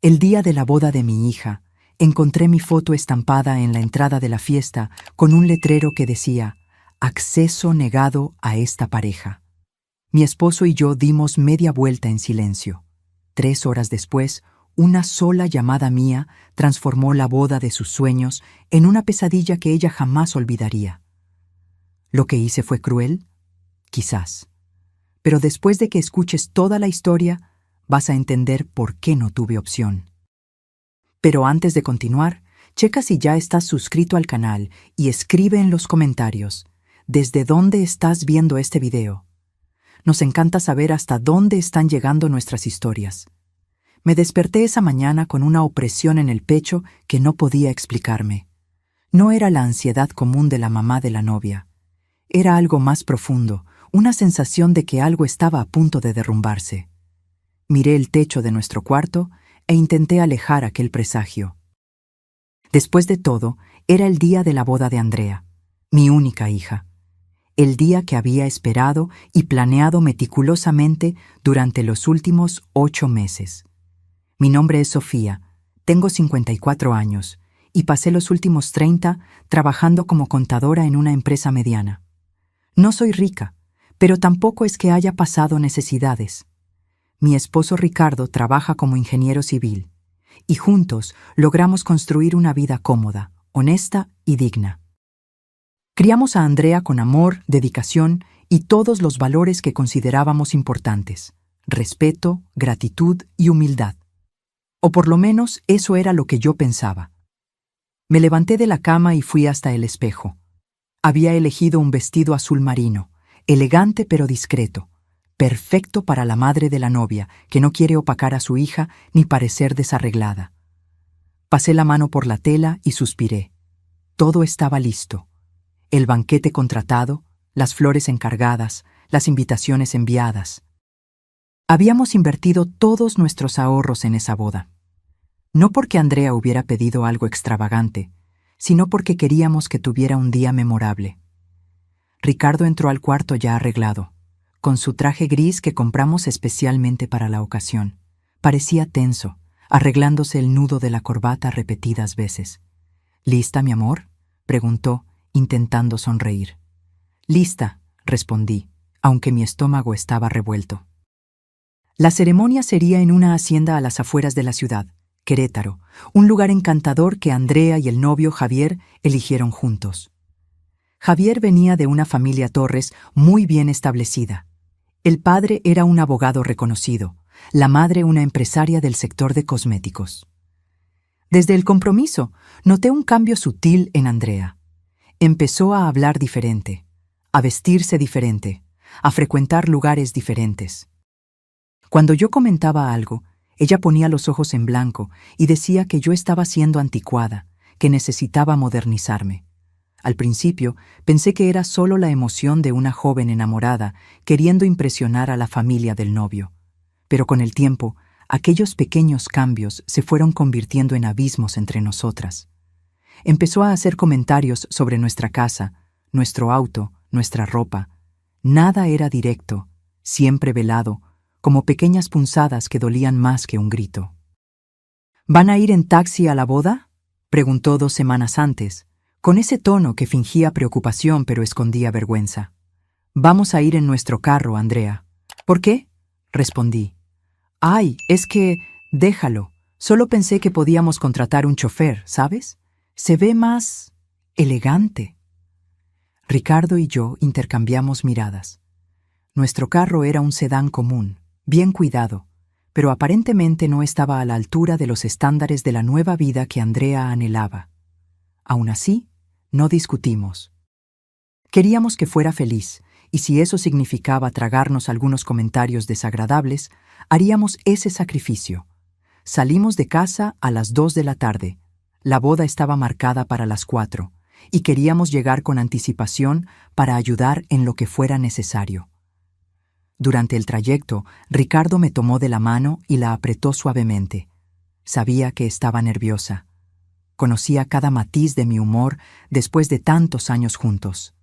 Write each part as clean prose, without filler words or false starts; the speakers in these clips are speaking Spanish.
El día de la boda de mi hija, encontré mi foto estampada en la entrada de la fiesta con un letrero que decía: acceso negado a esta pareja. Mi esposo y yo dimos media vuelta en silencio. 3 horas después, una sola llamada mía transformó la boda de sus sueños en una pesadilla que ella jamás olvidaría. ¿Lo que hice fue cruel? Quizás. Pero después de que escuches toda la historia, vas a entender por qué no tuve opción. Pero antes de continuar, checa si ya estás suscrito al canal y escribe en los comentarios desde dónde estás viendo este video. Nos encanta saber hasta dónde están llegando nuestras historias. Me desperté esa mañana con una opresión en el pecho que no podía explicarme. No era la ansiedad común de la mamá de la novia. Era algo más profundo, una sensación de que algo estaba a punto de derrumbarse. Miré el techo de nuestro cuarto e intenté alejar aquel presagio. Después de todo, era el día de la boda de Andrea, mi única hija. El día que había esperado y planeado meticulosamente durante los últimos 8 meses. Mi nombre es Sofía, tengo 54 años y pasé los últimos 30 trabajando como contadora en una empresa mediana. No soy rica, pero tampoco es que haya pasado necesidades. Mi esposo Ricardo trabaja como ingeniero civil y juntos logramos construir una vida cómoda, honesta y digna. Criamos a Andrea con amor, dedicación y todos los valores que considerábamos importantes: respeto, gratitud y humildad. O por lo menos eso era lo que yo pensaba. Me levanté de la cama y fui hasta el espejo. Había elegido un vestido azul marino, elegante pero discreto, perfecto para la madre de la novia, que no quiere opacar a su hija ni parecer desarreglada. Pasé la mano por la tela y suspiré. Todo estaba listo. El banquete contratado, las flores encargadas, las invitaciones enviadas. Habíamos invertido todos nuestros ahorros en esa boda. No porque Andrea hubiera pedido algo extravagante, sino porque queríamos que tuviera un día memorable. Ricardo entró al cuarto ya arreglado, con su traje gris que compramos especialmente para la ocasión. Parecía tenso, arreglándose el nudo de la corbata repetidas veces. ¿Lista, mi amor?, preguntó, intentando sonreír. Lista, respondí, aunque mi estómago estaba revuelto. La ceremonia sería en una hacienda a las afueras de la ciudad, Querétaro, un lugar encantador que Andrea y el novio Javier eligieron juntos. Javier venía de una familia Torres muy bien establecida. El padre era un abogado reconocido, la madre una empresaria del sector de cosméticos. Desde el compromiso, noté un cambio sutil en Andrea. Empezó a hablar diferente, a vestirse diferente, a frecuentar lugares diferentes. Cuando yo comentaba algo, ella ponía los ojos en blanco y decía que yo estaba siendo anticuada, que necesitaba modernizarme. Al principio, pensé que era solo la emoción de una joven enamorada queriendo impresionar a la familia del novio. Pero con el tiempo, aquellos pequeños cambios se fueron convirtiendo en abismos entre nosotras. Empezó a hacer comentarios sobre nuestra casa, nuestro auto, nuestra ropa. Nada era directo, siempre velado, como pequeñas punzadas que dolían más que un grito. ¿Van a ir en taxi a la boda?, preguntó 2 semanas antes, con ese tono que fingía preocupación pero escondía vergüenza. Vamos a ir en nuestro carro, Andrea. ¿Por qué?, respondí. Ay, es que... déjalo. Solo pensé que podíamos contratar un chofer, ¿sabes? Se ve más... elegante. Ricardo y yo intercambiamos miradas. Nuestro carro era un sedán común, bien cuidado, pero aparentemente no estaba a la altura de los estándares de la nueva vida que Andrea anhelaba. Aún así, no discutimos. Queríamos que fuera feliz, y si eso significaba tragarnos algunos comentarios desagradables, haríamos ese sacrificio. Salimos de casa a las 2 de la tarde. La boda estaba marcada para las 4, y queríamos llegar con anticipación para ayudar en lo que fuera necesario. Durante el trayecto, Ricardo me tomó de la mano y la apretó suavemente. Sabía que estaba nerviosa. Conocía cada matiz de mi humor después de tantos años juntos.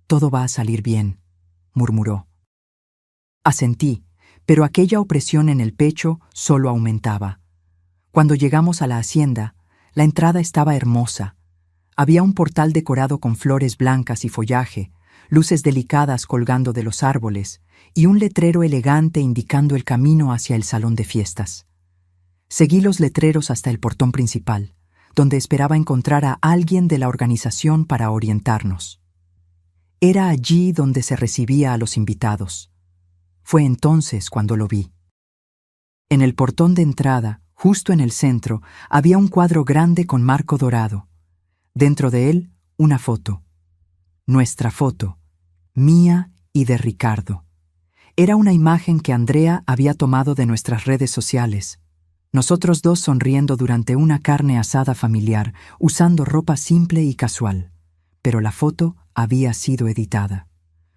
«Todo va a salir bien», murmuró. Asentí, pero aquella opresión en el pecho solo aumentaba. Cuando llegamos a la hacienda, la entrada estaba hermosa. Había un portal decorado con flores blancas y follaje, luces delicadas colgando de los árboles y un letrero elegante indicando el camino hacia el salón de fiestas. Seguí los letreros hasta el portón principal, donde esperaba encontrar a alguien de la organización para orientarnos. Era allí donde se recibía a los invitados. Fue entonces cuando lo vi. En el portón de entrada, justo en el centro, había un cuadro grande con marco dorado. Dentro de él, una foto. Nuestra foto, mía y de Ricardo. Era una imagen que Andrea había tomado de nuestras redes sociales. Nosotros dos sonriendo durante una carne asada familiar, usando ropa simple y casual. Pero la foto había sido editada.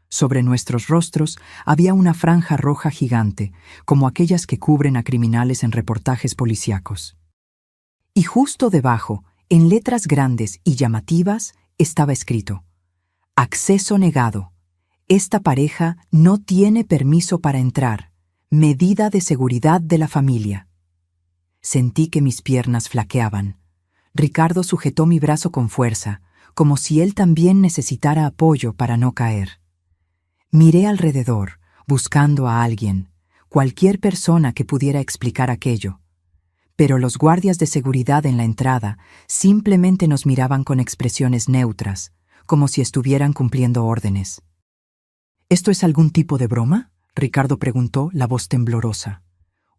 Sobre nuestros rostros había una franja roja gigante, como aquellas que cubren a criminales en reportajes policíacos. Y justo debajo, en letras grandes y llamativas, estaba escrito: acceso negado. Esta pareja no tiene permiso para entrar. Medida de seguridad de la familia. Sentí que mis piernas flaqueaban. Ricardo sujetó mi brazo con fuerza, como si él también necesitara apoyo para no caer. Miré alrededor, buscando a alguien, cualquier persona que pudiera explicar aquello. Pero los guardias de seguridad en la entrada simplemente nos miraban con expresiones neutras, como si estuvieran cumpliendo órdenes. ¿Esto es algún tipo de broma?, Ricardo preguntó, la voz temblorosa.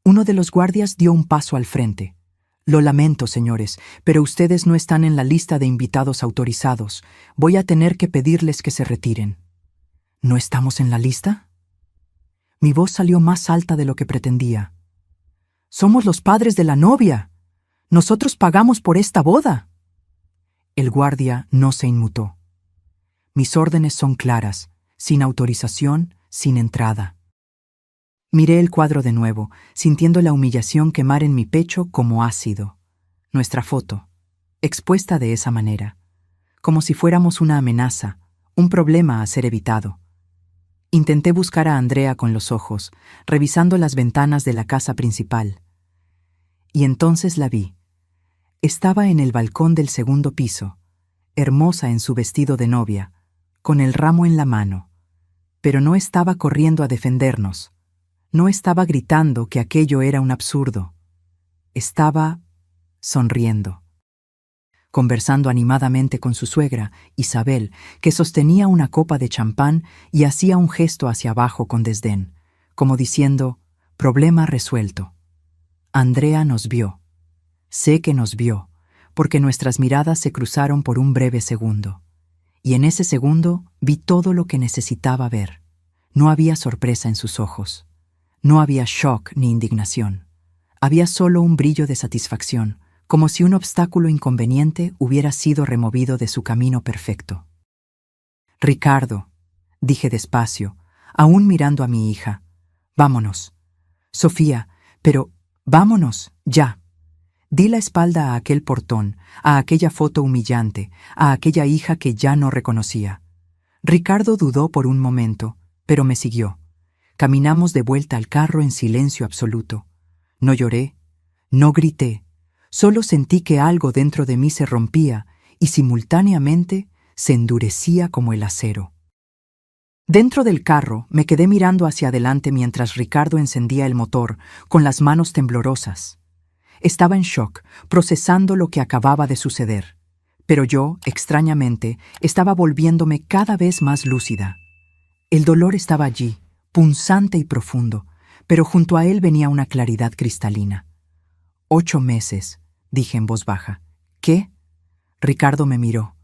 Uno de los guardias dio un paso al frente. Lo lamento, señores, pero ustedes no están en la lista de invitados autorizados. Voy a tener que pedirles que se retiren. ¿No estamos en la lista? Mi voz salió más alta de lo que pretendía. Somos los padres de la novia. Nosotros pagamos por esta boda. El guardia no se inmutó. Mis órdenes son claras, sin autorización, sin entrada. Miré el cuadro de nuevo, sintiendo la humillación quemar en mi pecho como ácido. Nuestra foto, expuesta de esa manera, como si fuéramos una amenaza, un problema a ser evitado. Intenté buscar a Andrea con los ojos, revisando las ventanas de la casa principal. Y entonces la vi. Estaba en el balcón del segundo piso, hermosa en su vestido de novia, con el ramo en la mano. Pero no estaba corriendo a defendernos. No estaba gritando que aquello era un absurdo. Estaba sonriendo. Conversando animadamente con su suegra, Isabel, que sostenía una copa de champán y hacía un gesto hacia abajo con desdén, como diciendo, problema resuelto. Andrea nos vio. Sé que nos vio, porque nuestras miradas se cruzaron por un breve segundo. Y en ese segundo vi todo lo que necesitaba ver. No había sorpresa en sus ojos. No había shock ni indignación. Había solo un brillo de satisfacción, como si un obstáculo inconveniente hubiera sido removido de su camino perfecto. Ricardo, dije despacio, aún mirando a mi hija, vámonos. Sofía, pero vámonos, ya. Di la espalda a aquel portón, a aquella foto humillante, a aquella hija que ya no reconocía. Ricardo dudó por un momento, pero me siguió. Caminamos de vuelta al carro en silencio absoluto. No lloré, no grité, solo sentí que algo dentro de mí se rompía y simultáneamente se endurecía como el acero. Dentro del carro me quedé mirando hacia adelante mientras Ricardo encendía el motor, con las manos temblorosas. Estaba en shock, procesando lo que acababa de suceder. Pero yo, extrañamente, estaba volviéndome cada vez más lúcida. El dolor estaba allí, punzante y profundo, pero junto a él venía una claridad cristalina. 8 meses, dije en voz baja. ¿Qué? Ricardo me miró.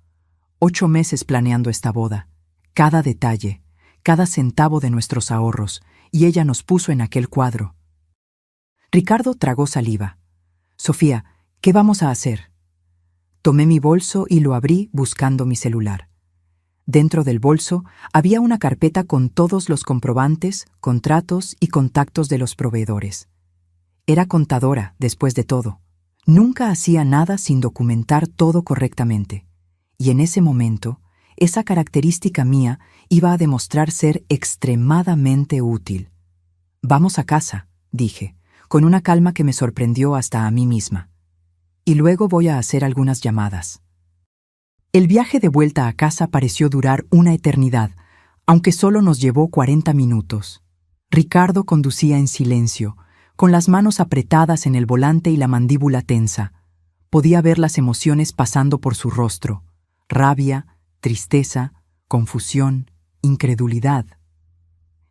8 meses planeando esta boda, cada detalle, cada centavo de nuestros ahorros, y ella nos puso en aquel cuadro. Ricardo tragó saliva. Sofía, ¿qué vamos a hacer? Tomé mi bolso y lo abrí buscando mi celular. Dentro del bolso había una carpeta con todos los comprobantes, contratos y contactos de los proveedores. Era contadora, después de todo. Nunca hacía nada sin documentar todo correctamente. Y en ese momento, esa característica mía iba a demostrar ser extremadamente útil. Vamos a casa, dije, con una calma que me sorprendió hasta a mí misma. Y luego voy a hacer algunas llamadas. El viaje de vuelta a casa pareció durar una eternidad, aunque solo nos llevó 40 minutos. Ricardo conducía en silencio, con las manos apretadas en el volante y la mandíbula tensa. Podía ver las emociones pasando por su rostro: rabia, tristeza, confusión, incredulidad.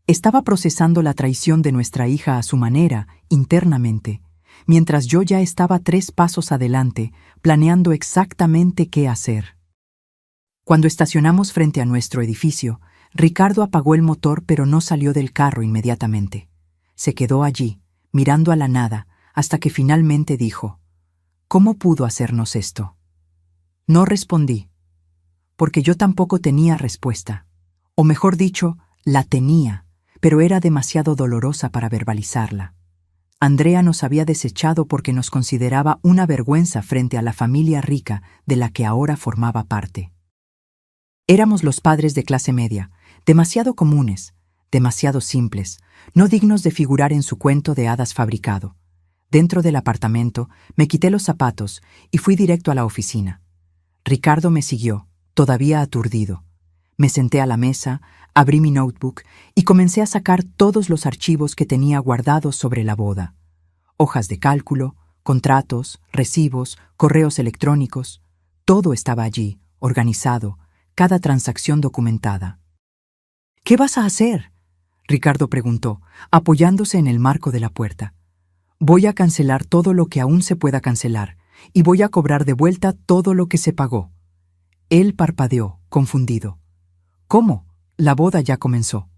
Estaba procesando la traición de nuestra hija a su manera, internamente, mientras yo ya estaba 3 pasos adelante, planeando exactamente qué hacer. Cuando estacionamos frente a nuestro edificio, Ricardo apagó el motor, pero no salió del carro inmediatamente. Se quedó allí, mirando a la nada, hasta que finalmente dijo: ¿Cómo pudo hacernos esto? No respondí, porque yo tampoco tenía respuesta. O mejor dicho, la tenía, pero era demasiado dolorosa para verbalizarla. Andrea nos había desechado porque nos consideraba una vergüenza frente a la familia rica de la que ahora formaba parte. Éramos los padres de clase media, demasiado comunes, demasiado simples, no dignos de figurar en su cuento de hadas fabricado. Dentro del apartamento, me quité los zapatos y fui directo a la oficina. Ricardo me siguió, todavía aturdido. Me senté a la mesa, abrí mi notebook y comencé a sacar todos los archivos que tenía guardados sobre la boda. Hojas de cálculo, contratos, recibos, correos electrónicos. Todo estaba allí, organizado, cada transacción documentada. ¿Qué vas a hacer?, Ricardo preguntó, apoyándose en el marco de la puerta. Voy a cancelar todo lo que aún se pueda cancelar y voy a cobrar de vuelta todo lo que se pagó. Él parpadeó, confundido. ¿Cómo? La boda ya comenzó.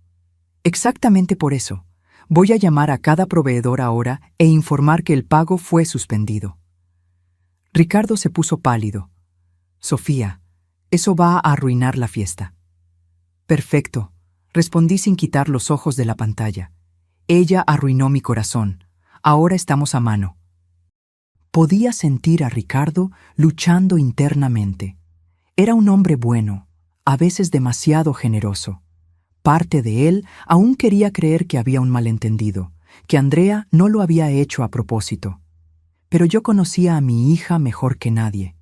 Exactamente por eso. Voy a llamar a cada proveedor ahora e informar que el pago fue suspendido. Ricardo se puso pálido. Sofía, eso va a arruinar la fiesta. Perfecto, respondí sin quitar los ojos de la pantalla. Ella arruinó mi corazón. Ahora estamos a mano. Podía sentir a Ricardo luchando internamente. Era un hombre bueno, a veces demasiado generoso. Parte de él aún quería creer que había un malentendido, que Andrea no lo había hecho a propósito. Pero yo conocía a mi hija mejor que nadie.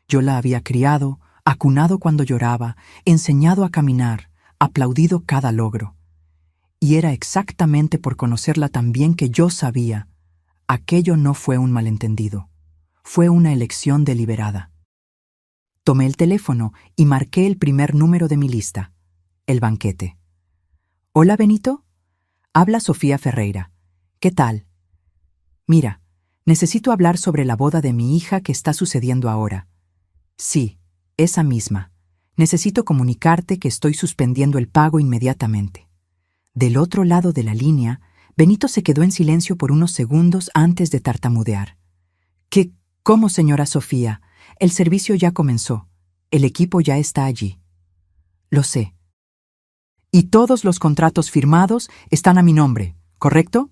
Yo la había criado, acunado cuando lloraba, enseñado a caminar, aplaudido cada logro. Y era exactamente por conocerla tan bien que yo sabía, aquello no fue un malentendido, fue una elección deliberada. Tomé el teléfono y marqué el primer número de mi lista, el banquete. «Hola, Benito. Habla Sofía Ferreira. ¿Qué tal? Mira, necesito hablar sobre la boda de mi hija que está sucediendo ahora. Sí, esa misma. Necesito comunicarte que estoy suspendiendo el pago inmediatamente». Del otro lado de la línea, Benito se quedó en silencio por unos segundos antes de tartamudear. ¿Cómo, señora Sofía? El servicio ya comenzó. El equipo ya está allí. Lo sé. Y todos los contratos firmados están a mi nombre, ¿correcto?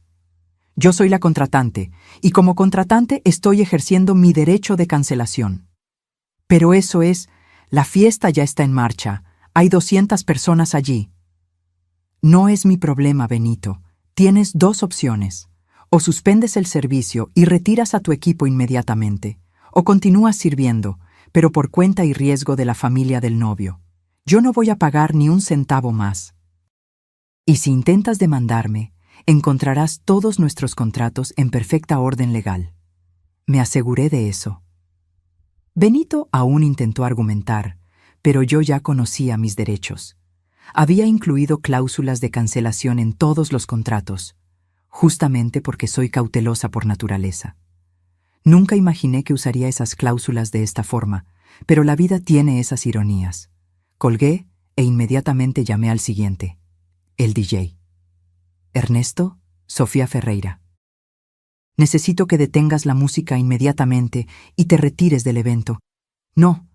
Yo soy la contratante, y como contratante estoy ejerciendo mi derecho de cancelación. Pero eso es, la fiesta ya está en marcha. Hay 200 personas allí. No es mi problema, Benito. Tienes 2 opciones. O suspendes el servicio y retiras a tu equipo inmediatamente, o continúas sirviendo, pero por cuenta y riesgo de la familia del novio. Yo no voy a pagar ni un centavo más. Y si intentas demandarme, encontrarás todos nuestros contratos en perfecta orden legal. Me aseguré de eso. Benito aún intentó argumentar, pero yo ya conocía mis derechos. Había incluido cláusulas de cancelación en todos los contratos, justamente porque soy cautelosa por naturaleza. Nunca imaginé que usaría esas cláusulas de esta forma, pero la vida tiene esas ironías. Colgué e inmediatamente llamé al siguiente, el DJ. Ernesto, Sofía Ferreira. Necesito que detengas la música inmediatamente y te retires del evento. No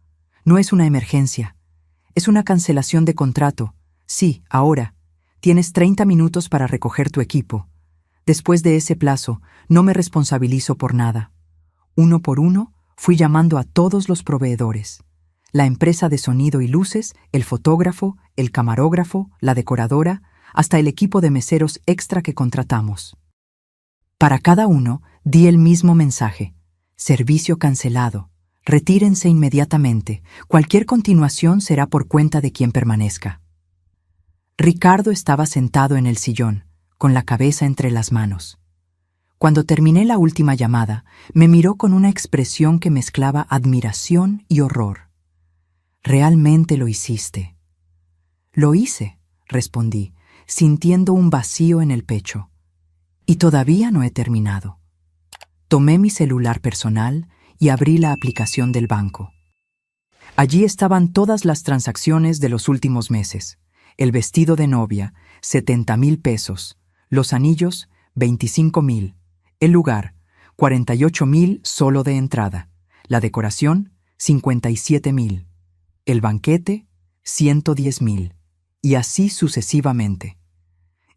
es una emergencia. Es una cancelación de contrato. Sí, ahora. Tienes 30 minutos para recoger tu equipo. Después de ese plazo, no me responsabilizo por nada. Uno por uno, fui llamando a todos los proveedores. La empresa de sonido y luces, el fotógrafo, el camarógrafo, la decoradora, hasta el equipo de meseros extra que contratamos. Para cada uno, di el mismo mensaje. Servicio cancelado. Retírense inmediatamente. Cualquier continuación será por cuenta de quien permanezca. Ricardo estaba sentado en el sillón, con la cabeza entre las manos. Cuando terminé la última llamada, me miró con una expresión que mezclaba admiración y horror. «Realmente lo hiciste». «Lo hice», respondí, sintiendo un vacío en el pecho. «Y todavía no he terminado». Tomé mi celular personal y abrí la aplicación del banco. Allí estaban todas las transacciones de los últimos meses. El vestido de novia, 70,000 pesos. Los anillos, 25,000. El lugar, 48,000 solo de entrada. La decoración, 57,000. El banquete, 110,000. Y así sucesivamente.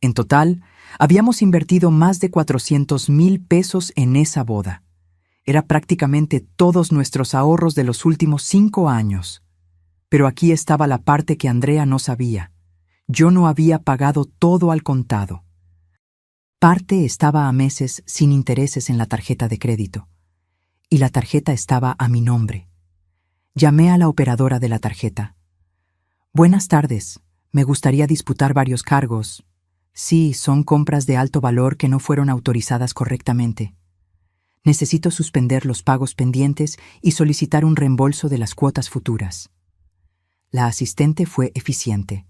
En total, habíamos invertido más de 400,000 pesos en esa boda. Era prácticamente todos nuestros ahorros de los últimos 5 años. Pero aquí estaba la parte que Andrea no sabía. Yo no había pagado todo al contado. Parte estaba a meses sin intereses en la tarjeta de crédito. Y la tarjeta estaba a mi nombre. Llamé a la operadora de la tarjeta. «Buenas tardes. Me gustaría disputar varios cargos. Sí, son compras de alto valor que no fueron autorizadas correctamente. Necesito suspender los pagos pendientes y solicitar un reembolso de las cuotas futuras». La asistente fue eficiente.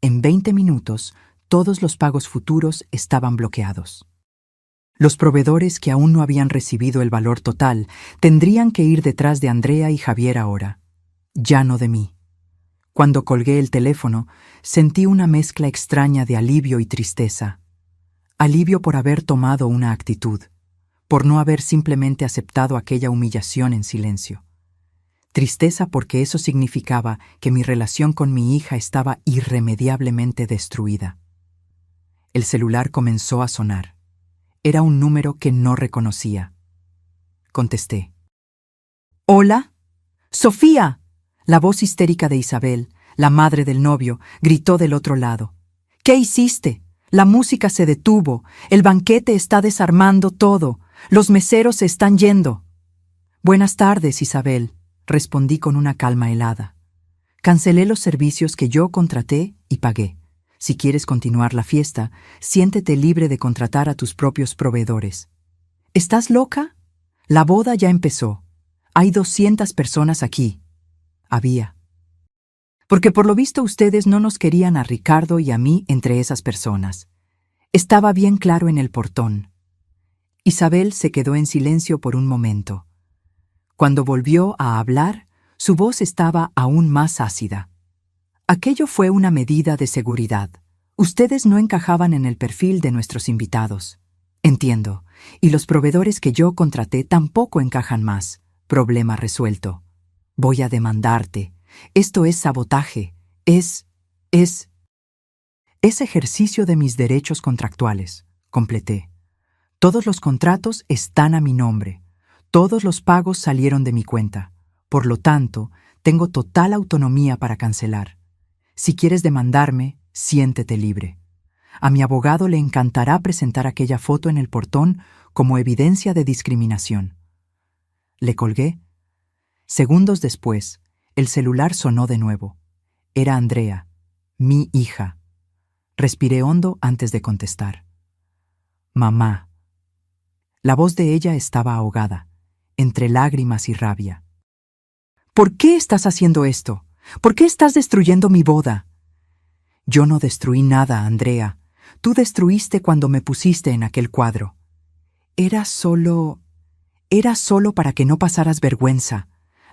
En 20 minutos, todos los pagos futuros estaban bloqueados. Los proveedores que aún no habían recibido el valor total tendrían que ir detrás de Andrea y Javier ahora, ya no de mí. Cuando colgué el teléfono, sentí una mezcla extraña de alivio y tristeza. Alivio por haber tomado una actitud, por no haber simplemente aceptado aquella humillación en silencio. Tristeza porque eso significaba que mi relación con mi hija estaba irremediablemente destruida. El celular comenzó a sonar. Era un número que no reconocía. Contesté. «¿Hola? ¡Sofía!». La voz histérica de Isabel, la madre del novio, gritó del otro lado. «¿Qué hiciste? La música se detuvo. El banquete está desarmando todo. Los meseros se están yendo». «Buenas tardes, Isabel», respondí con una calma helada. «Cancelé los servicios que yo contraté y pagué. Si quieres continuar la fiesta, siéntete libre de contratar a tus propios proveedores». «¿Estás loca? La boda ya empezó. Hay 200 personas aquí». Había. Porque por lo visto ustedes no nos querían a Ricardo y a mí entre esas personas. Estaba bien claro en el portón. Isabel se quedó en silencio por un momento. Cuando volvió a hablar, su voz estaba aún más ácida. «Aquello fue una medida de seguridad. Ustedes no encajaban en el perfil de nuestros invitados. Entiendo. Y los proveedores que yo contraté tampoco encajan más. Problema resuelto. Voy a demandarte. Esto es sabotaje. Es ejercicio de mis derechos contractuales», completé. «Todos los contratos están a mi nombre. Todos los pagos salieron de mi cuenta. Por lo tanto, tengo total autonomía para cancelar. Si quieres demandarme, siéntete libre. A mi abogado le encantará presentar aquella foto en el portón como evidencia de discriminación». Le colgué. Segundos después, el celular sonó de nuevo. Era Andrea, mi hija. Respiré hondo antes de contestar. «Mamá». La voz de ella estaba ahogada, entre lágrimas y rabia. «¿Por qué estás haciendo esto? ¿Por qué estás destruyendo mi boda?». «Yo no destruí nada, Andrea. Tú destruiste cuando me pusiste en aquel cuadro. Era solo para que no pasaras vergüenza.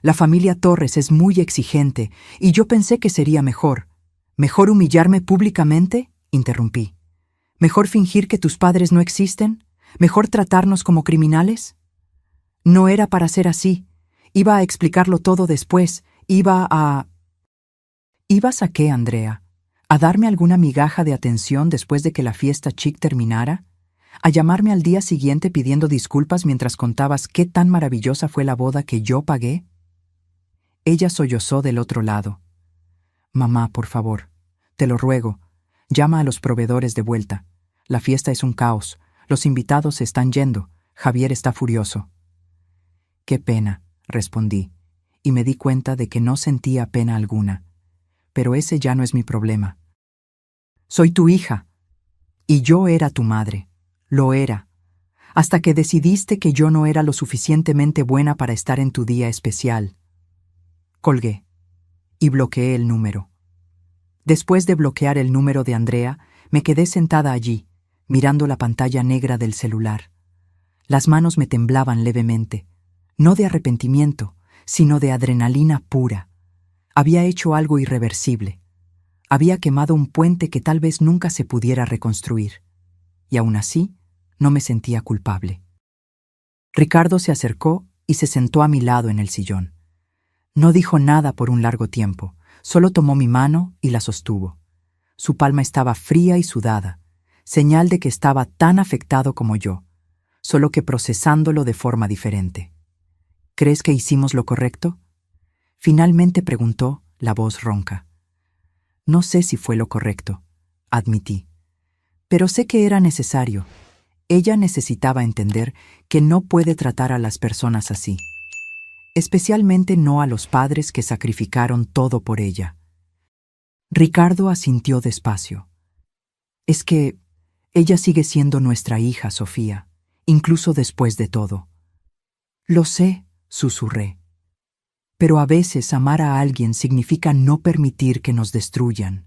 La familia Torres es muy exigente y yo pensé que sería mejor. ¿Mejor humillarme públicamente?», interrumpí. «¿Mejor fingir que tus padres no existen? ¿Mejor tratarnos como criminales?». «No era para ser así. Iba a explicarlo todo después. ¿Ibas a qué, Andrea? ¿A darme alguna migaja de atención después de que la fiesta chic terminara? ¿A llamarme al día siguiente pidiendo disculpas mientras contabas qué tan maravillosa fue la boda que yo pagué?». Ella sollozó del otro lado. «Mamá, por favor, te lo ruego, llama a los proveedores de vuelta. La fiesta es un caos. Los invitados se están yendo. Javier está furioso. Qué pena, respondí, y me di cuenta de que no sentía pena alguna. Pero ese ya no es mi problema. Soy tu hija. Y yo era tu madre. Lo era. Hasta que decidiste que yo no era lo suficientemente buena para estar en tu día especial. Colgué. Y bloqueé el número. Después de bloquear el número de Andrea, me quedé sentada allí, mirando la pantalla negra del celular. Las manos me temblaban levemente, no de arrepentimiento, sino de adrenalina pura. Había hecho algo irreversible. Había quemado un puente que tal vez nunca se pudiera reconstruir. Y aún así, no me sentía culpable. Ricardo se acercó y se sentó a mi lado en el sillón. No dijo nada por un largo tiempo, solo tomó mi mano y la sostuvo. Su palma estaba fría y sudada, señal de que estaba tan afectado como yo, solo que procesándolo de forma diferente. ¿Crees que hicimos lo correcto? Finalmente preguntó, la voz ronca. No sé si fue lo correcto, admití. Pero sé que era necesario. Ella necesitaba entender que no puede tratar a las personas así. Especialmente no a los padres que sacrificaron todo por ella. Ricardo asintió despacio. Es que ella sigue siendo nuestra hija, Sofía, incluso después de todo. Lo sé, susurré. Pero a veces amar a alguien significa no permitir que nos destruyan.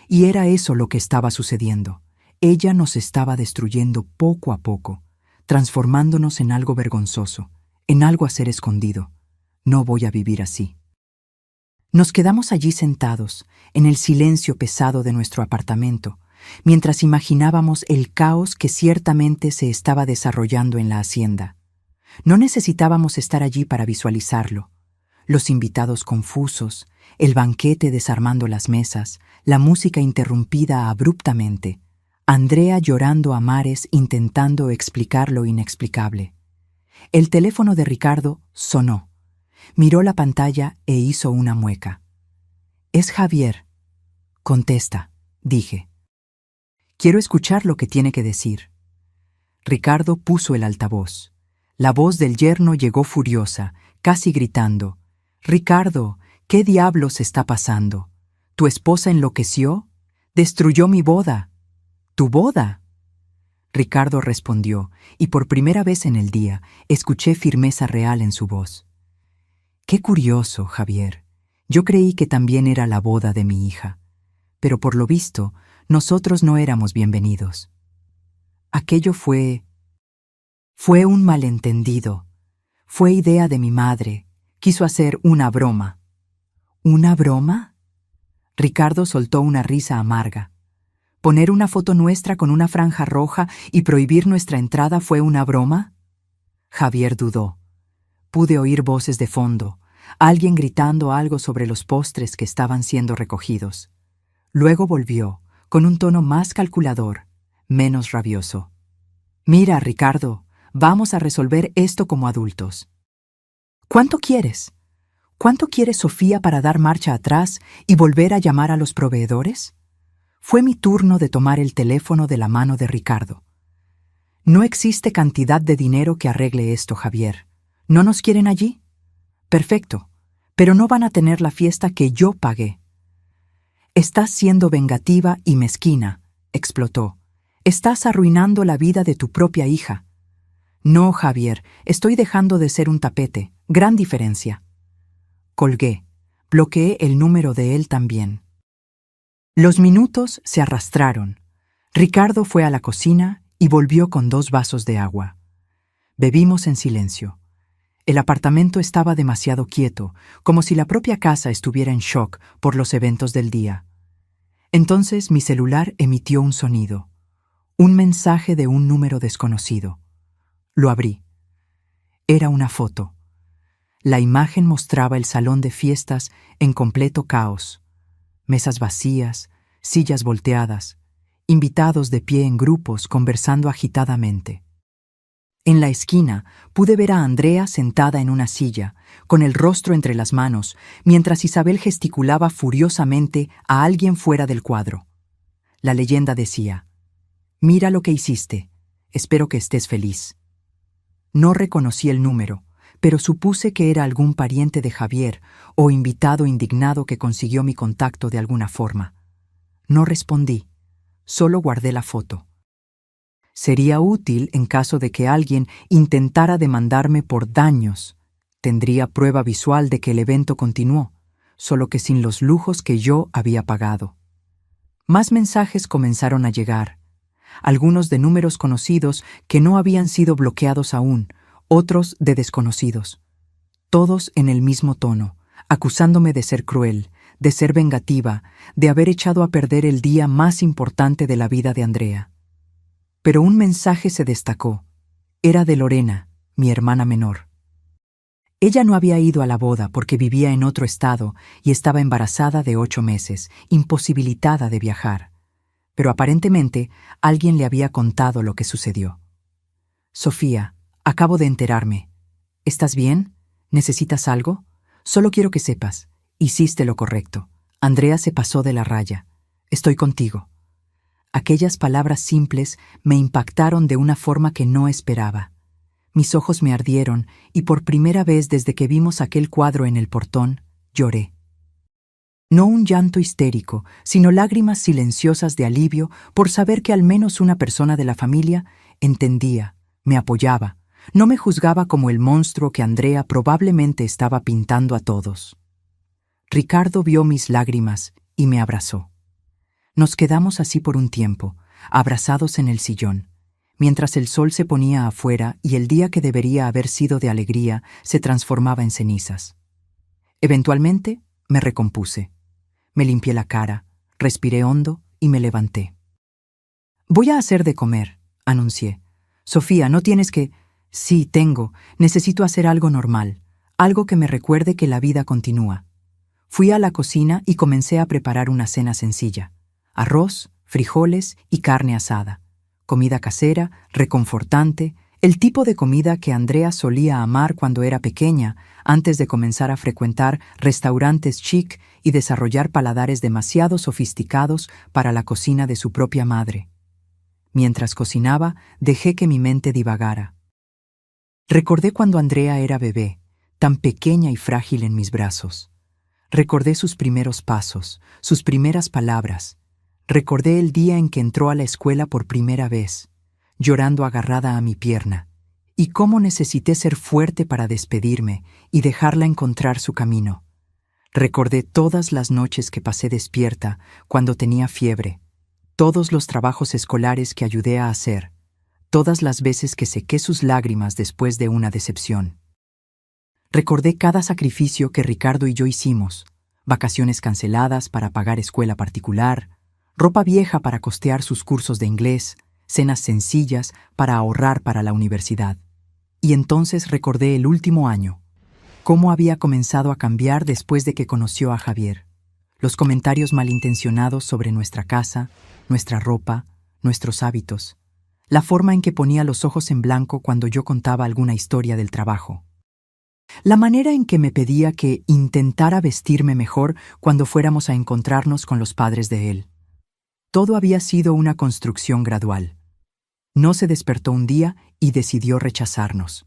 Y era eso lo que estaba sucediendo. Ella nos estaba destruyendo poco a poco, transformándonos en algo vergonzoso, en algo a ser escondido. No voy a vivir así. Nos quedamos allí sentados, en el silencio pesado de nuestro apartamento, mientras imaginábamos el caos que ciertamente se estaba desarrollando en la hacienda. No necesitábamos estar allí para visualizarlo. Los invitados confusos, el banquete desarmando las mesas, la música interrumpida abruptamente, Andrea llorando a mares intentando explicar lo inexplicable. El teléfono de Ricardo sonó. Miró la pantalla e hizo una mueca. «Es Javier». «Contesta», dije. «Quiero escuchar lo que tiene que decir». Ricardo puso el altavoz. La voz del yerno llegó furiosa, casi gritando. «Ricardo, ¿qué diablos está pasando? ¿Tu esposa enloqueció? Destruyó mi boda». «¿Tu boda?». Ricardo respondió, y por primera vez en el día escuché firmeza real en su voz. «Qué curioso, Javier. Yo creí que también era la boda de mi hija. Pero por lo visto, nosotros no éramos bienvenidos. Aquello fue un malentendido. Fue idea de mi madre. Quiso hacer una broma». «¿Una broma?». Ricardo soltó una risa amarga. ¿Poner una foto nuestra con una franja roja y prohibir nuestra entrada fue una broma? Javier dudó. Pude oír voces de fondo, alguien gritando algo sobre los postres que estaban siendo recogidos. Luego volvió, con un tono más calculador, menos rabioso. «Mira, Ricardo, vamos a resolver esto como adultos». «¿Cuánto quieres? ¿Cuánto quiere Sofía para dar marcha atrás y volver a llamar a los proveedores?» Fue mi turno de tomar el teléfono de la mano de Ricardo. «No existe cantidad de dinero que arregle esto, Javier. ¿No nos quieren allí? Perfecto, pero no van a tener la fiesta que yo pagué». «Estás siendo vengativa y mezquina», explotó. «Estás arruinando la vida de tu propia hija». «No, Javier, estoy dejando de ser un tapete. Gran diferencia». Colgué. Bloqueé el número de él también. Los minutos se arrastraron. Ricardo fue a la cocina y volvió con 2 vasos de agua. Bebimos en silencio. El apartamento estaba demasiado quieto, como si la propia casa estuviera en shock por los eventos del día. Entonces mi celular emitió un sonido. Un mensaje de un número desconocido. Lo abrí. Era una foto. La imagen mostraba el salón de fiestas en completo caos. Mesas vacías, sillas volteadas, invitados de pie en grupos conversando agitadamente. En la esquina pude ver a Andrea sentada en una silla, con el rostro entre las manos, mientras Isabel gesticulaba furiosamente a alguien fuera del cuadro. La leyenda decía: «Mira lo que hiciste. Espero que estés feliz. No reconocí el número, pero supuse que era algún pariente de Javier o invitado indignado que consiguió mi contacto de alguna forma. No respondí, solo guardé la foto. Sería útil en caso de que alguien intentara demandarme por daños. Tendría prueba visual de que el evento continuó, solo que sin los lujos que yo había pagado. Más mensajes comenzaron a llegar, algunos de números conocidos que no habían sido bloqueados aún, otros de desconocidos. Todos en el mismo tono, acusándome de ser cruel, de ser vengativa, de haber echado a perder el día más importante de la vida de Andrea. Pero un mensaje se destacó. Era de Lorena, mi hermana menor. Ella no había ido a la boda porque vivía en otro estado y estaba embarazada de 8 meses, imposibilitada de viajar. Pero aparentemente alguien le había contado lo que sucedió. Sofía, acabo de enterarme. ¿Estás bien? ¿Necesitas algo? Solo quiero que sepas, hiciste lo correcto. Andrea se pasó de la raya. Estoy contigo. Aquellas palabras simples me impactaron de una forma que no esperaba. Mis ojos me ardieron y por primera vez desde que vimos aquel cuadro en el portón, lloré. No un llanto histérico, sino lágrimas silenciosas de alivio por saber que al menos una persona de la familia entendía, me apoyaba, no me juzgaba como el monstruo que Andrea probablemente estaba pintando a todos. Ricardo vio mis lágrimas y me abrazó. Nos quedamos así por un tiempo, abrazados en el sillón, mientras el sol se ponía afuera y el día que debería haber sido de alegría se transformaba en cenizas. Eventualmente me recompuse. Me limpié la cara, respiré hondo y me levanté. «Voy a hacer de comer», anuncié. «Sofía, no tienes que...» «Sí, tengo. Necesito hacer algo normal, algo que me recuerde que la vida continúa». Fui a la cocina y comencé a preparar una cena sencilla. Arroz, frijoles y carne asada. Comida casera, reconfortante, el tipo de comida que Andrea solía amar cuando era pequeña, antes de comenzar a frecuentar restaurantes chic y desarrollar paladares demasiado sofisticados para la cocina de su propia madre. Mientras cocinaba, dejé que mi mente divagara. Recordé cuando Andrea era bebé, tan pequeña y frágil en mis brazos. Recordé sus primeros pasos, sus primeras palabras. Recordé el día en que entró a la escuela por primera vez, llorando agarrada a mi pierna, y cómo necesité ser fuerte para despedirme y dejarla encontrar su camino. Recordé todas las noches que pasé despierta cuando tenía fiebre, todos los trabajos escolares que ayudé a hacer, todas las veces que sequé sus lágrimas después de una decepción. Recordé cada sacrificio que Ricardo y yo hicimos, vacaciones canceladas para pagar escuela particular, ropa vieja para costear sus cursos de inglés, cenas sencillas para ahorrar para la universidad. Y entonces recordé el último año, cómo había comenzado a cambiar después de que conoció a Javier. Los comentarios malintencionados sobre nuestra casa, nuestra ropa, nuestros hábitos, la forma en que ponía los ojos en blanco cuando yo contaba alguna historia del trabajo. La manera en que me pedía que intentara vestirme mejor cuando fuéramos a encontrarnos con los padres de él. Todo había sido una construcción gradual. No se despertó un día y decidió rechazarnos.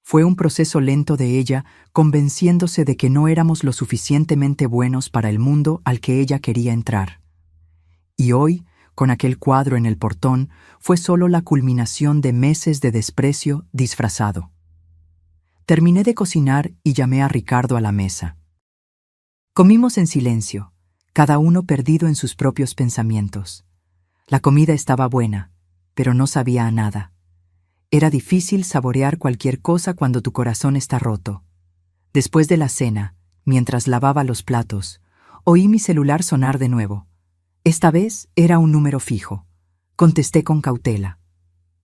Fue un proceso lento de ella convenciéndose de que no éramos lo suficientemente buenos para el mundo al que ella quería entrar. Y hoy, con aquel cuadro en el portón, fue solo la culminación de meses de desprecio disfrazado. Terminé de cocinar y llamé a Ricardo a la mesa. Comimos en silencio, cada uno perdido en sus propios pensamientos. La comida estaba buena, pero no sabía a nada. Era difícil saborear cualquier cosa cuando tu corazón está roto. Después de la cena, mientras lavaba los platos, oí mi celular sonar de nuevo. Esta vez era un número fijo. Contesté con cautela.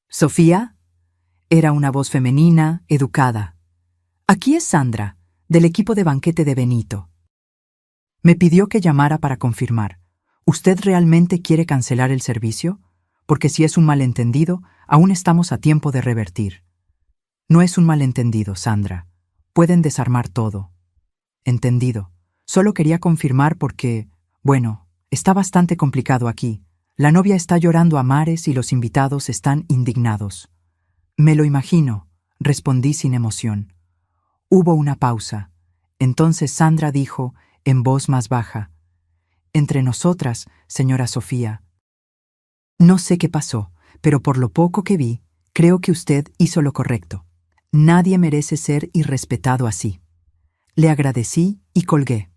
«¿Sofía?» Era una voz femenina, educada. «Aquí es Sandra, del equipo de banquete de Benito». Me pidió que llamara para confirmar. ¿Usted realmente quiere cancelar el servicio? Porque si es un malentendido, aún estamos a tiempo de revertir. No es un malentendido, Sandra. Pueden desarmar todo. Entendido. Solo quería confirmar porque, bueno, está bastante complicado aquí. La novia está llorando a mares y los invitados están indignados. Me lo imagino, respondí sin emoción. Hubo una pausa. Entonces Sandra dijo, en voz más baja, «Entre nosotras, señora Sofía. No sé qué pasó, pero por lo poco que vi, creo que usted hizo lo correcto. Nadie merece ser irrespetado así». Le agradecí y colgué.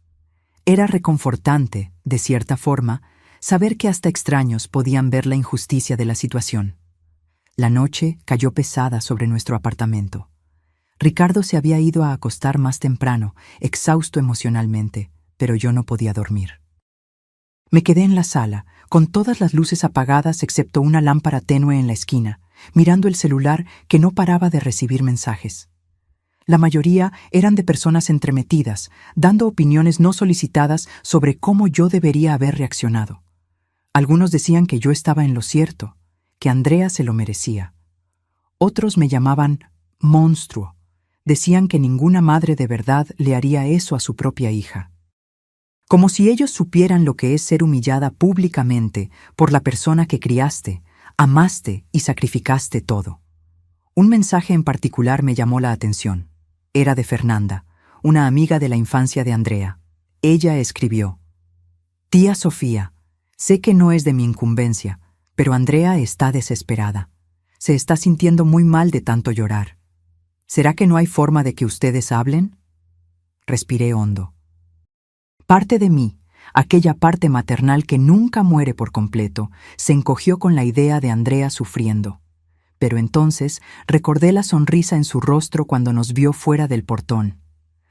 Era reconfortante, de cierta forma, saber que hasta extraños podían ver la injusticia de la situación. La noche cayó pesada sobre nuestro apartamento. Ricardo se había ido a acostar más temprano, exhausto emocionalmente, pero yo no podía dormir. Me quedé en la sala, con todas las luces apagadas excepto una lámpara tenue en la esquina, mirando el celular que no paraba de recibir mensajes. La mayoría eran de personas entremetidas, dando opiniones no solicitadas sobre cómo yo debería haber reaccionado. Algunos decían que yo estaba en lo cierto, que Andrea se lo merecía. Otros me llamaban monstruo. Decían que ninguna madre de verdad le haría eso a su propia hija. Como si ellos supieran lo que es ser humillada públicamente por la persona que criaste, amaste y sacrificaste todo. Un mensaje en particular me llamó la atención. Era de Fernanda, una amiga de la infancia de Andrea. Ella escribió: «Tía Sofía, sé que no es de mi incumbencia, pero Andrea está desesperada. Se está sintiendo muy mal de tanto llorar. ¿Será que no hay forma de que ustedes hablen?» Respiré hondo. Parte de mí, aquella parte maternal que nunca muere por completo, se encogió con la idea de Andrea sufriendo. Pero entonces recordé la sonrisa en su rostro cuando nos vio fuera del portón.